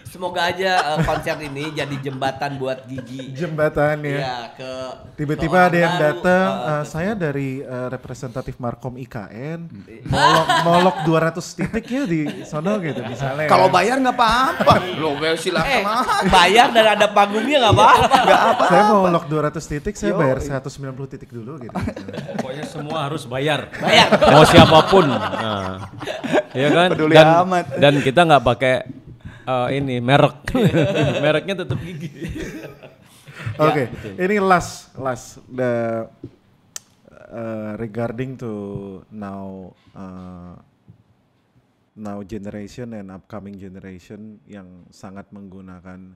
Semoga aja konser ini jadi jembatan buat Gigi.
Jembatan ya.
Iya, ke
Tiba-tiba ada yang
baru,
datang, saya dari representatif Markom IKN, molok 200 titik ya di sono gitu misalnya.
Kalau bayar nggak apa-apa. Lo silakan.
bayar dan ada panggungnya nggak apa-apa.
Saya mau log 200 titik, saya bayar 190 titik dulu gitu.
Pokoknya semua harus bayar.
Bayar.
Mau siapapun. Nah, ya kan?
Peduli
dan,
amat.
Dan kita nggak pakai ini merek. Mereknya tetap Gigi.
Oke, ini last regarding to now generation and upcoming generation yang sangat menggunakan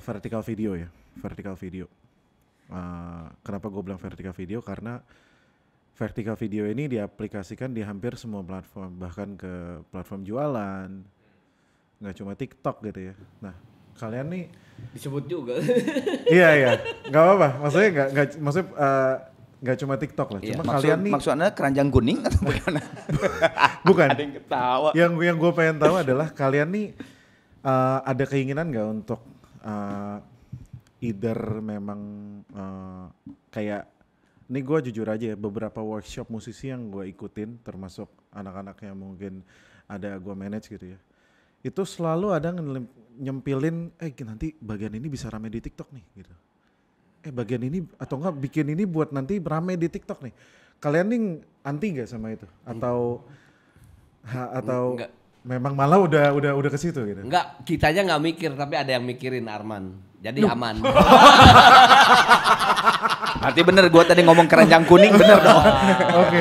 vertical video ya, vertical video. Kenapa gue bilang vertical video? Karena vertical video ini diaplikasikan di hampir semua platform, bahkan ke platform jualan, nggak cuma TikTok gitu ya. Nah, kalian nih
Disebut juga.
iya, nggak apa-apa. Maksudnya nggak cuma TikTok lah. Cuma kalian nih
Maksudnya keranjang kuning atau bagaimana?
bukan.
Ada yang ketawa.
Yang gue pengen tahu adalah kalian nih ada keinginan nggak untuk either memang kayak ini gue jujur aja ya, beberapa workshop musisi yang gue ikutin termasuk anak-anak yang mungkin ada gue manage gitu ya, itu selalu ada nyempilin nanti bagian ini bisa rame di TikTok nih gitu, bagian ini atau enggak bikin ini buat nanti rame di TikTok nih. Kalian nih anti nggak sama itu atau
Enggak.
memang malah udah ke situ gitu?
Enggak, kitanya nggak mikir tapi ada yang mikirin Arman. Jadi aman.
Berarti bener gue tadi ngomong keranjang kuning bener dong.
Oke.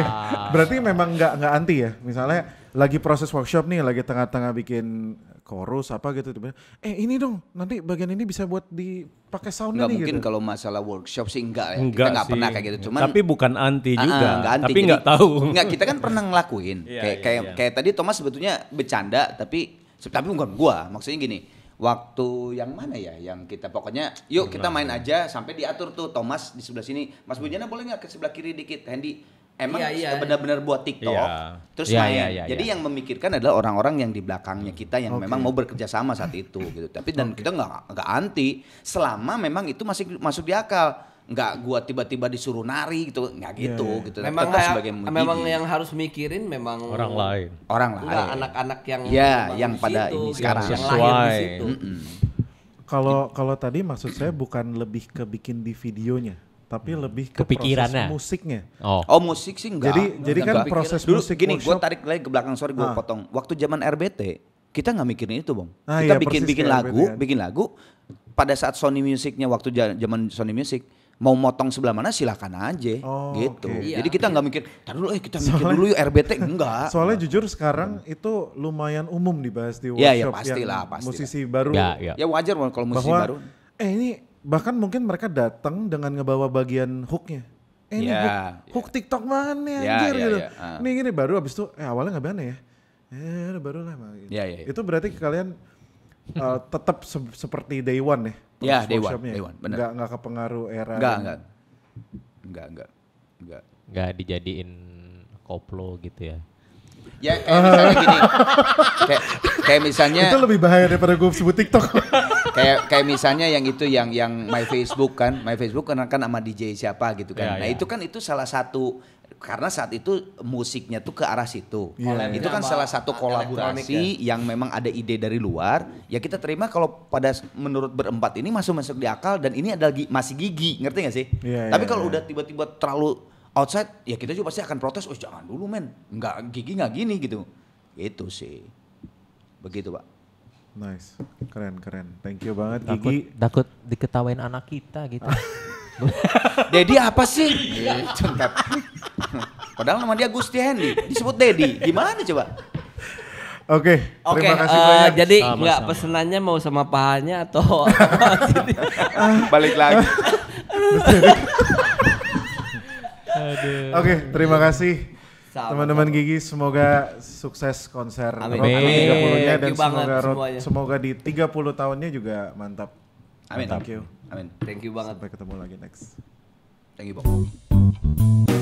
Berarti memang nggak anti ya. Misalnya lagi proses workshop nih, lagi tengah-tengah bikin chorus apa gitu, ini dong nanti bagian ini bisa buat dipakai sound
Nggak
nih
mungkin
gitu.
kalau masalah workshop sih enggak ya.
Enggak
Kita nggak
sih.
pernah kayak gitu. Cuman
Tapi bukan anti juga.
nggak anti.
Tapi
Jadi,
nggak tahu.
Nggak, kita kan pernah ngelakuin.
Iya,
kayak tadi Thomas sebetulnya bercanda tapi bukan gua. Maksudnya gini. Waktu yang mana ya, yang kita pokoknya yuk kita main aja sampai diatur tuh Thomas di sebelah sini, Mas Bujana boleh nggak ke sebelah kiri dikit, Hendy emang
Iya.
benar-benar buat TikTok,
Iya.
terus
Iya,
main.
iya,
Jadi
iya.
yang memikirkan adalah orang-orang yang di belakangnya kita yang memang mau bekerja sama saat itu gitu. Tapi dan kita nggak anti selama memang itu masih masuk di akal. Nggak gua tiba-tiba disuruh nari gitu, nggak gitu gitu.
Memang
Tetap sebagai
memang
Gigi.
yang harus mikirin memang
Orang lain.
orang lain.
Enggak, anak-anak yang
Iya,
memang
yang
di
pada
situ,
ini
gitu,
sekarang.
yang lahir di
Sesuai.
situ.
Kalau tadi maksud saya bukan lebih ke bikin di videonya, tapi lebih ke
Kepikirannya.
proses musiknya.
Oh musik sih enggak.
Jadi kan
Enggak.
proses
Dulu
musik
gini, gue
workshop-
tarik lagi ke belakang, sorry gue potong. Waktu zaman RBT, kita nggak mikirin itu, Bang.
Ah,
Kita
iya, persis
bikin
kayak
lagu,
RBT kan.
bikin lagu. Pada saat Sony Musicnya, waktu zaman Sony Music, mau motong sebelah mana silakan aja,
Oh,
gitu.
oke.
Jadi kita nggak mikir, tar dulu kita mikir dulu yuk RBT, enggak.
Soalnya jujur sekarang itu lumayan umum dibahas di
Iya, iya,
workshop
pastilah,
yang
pastilah.
musisi baru.
Ya.
Ya wajar Bang, kalau musisi
Bahwa
baru.
ini bahkan mungkin mereka datang dengan ngebawa bagian hooknya. Ini
Ya,
hook TikTok mana
Ya,
anjir
ya,
gitu.
ya,
Ini gini baru abis itu awalnya nggak aneh ya. Baru lah. Gitu.
Ya, ya, ya.
Itu berarti kalian tetap seperti day one ya.
Ya,
proses
day one,
workshopnya
day one, benar.
Nggak kepengaruh era.
Enggak.
Nggak dijadiin koplo gitu ya.
Ya kayak misalnya gini, kayak misalnya
Itu lebih bahaya daripada gue sebut TikTok.
kayak misalnya yang itu yang My Facebook kan sama DJ siapa gitu kan.
Ya,
Nah
ya.
itu kan itu salah satu karena saat itu musiknya tuh ke arah situ.
Iya,
Itu kan salah satu kolaborasi yang memang ada ide dari luar. Ya kita terima kalau menurut berempat ini masuk di akal dan ini adalah masih Gigi, ngerti gak sih?
Iya,
Tapi
iya,
kalau
iya.
udah tiba-tiba terlalu outside, ya kita juga pasti akan protes. Oh jangan dulu men, Gigi nggak gini gitu. Itu sih, begitu Pak.
Nice, keren. Thank you banget
Takut
Gigi.
takut diketawain anak kita gitu.
Dedi apa sih? Gitu, ntar. Padahal nama dia Gusti Hendy, disebut Dedi. Gimana coba?
Oke,
Oke,
terima kasih banyak.
jadi
Sama-sama.
nggak pesenannya mau sama pahanya atau
Balik lagi.
Oke, terima kasih
Sama-sama.
teman-teman Gigi. Semoga sukses konser
Amin.
Rock
Amin.
30-nya dan
Thank you banget semuanya.
semoga di 30 tahunnya juga mantap.
Amin.
Thank you.
Amin.
Thank you banget.
Sampai ketemu lagi next.
Thank you, Bang.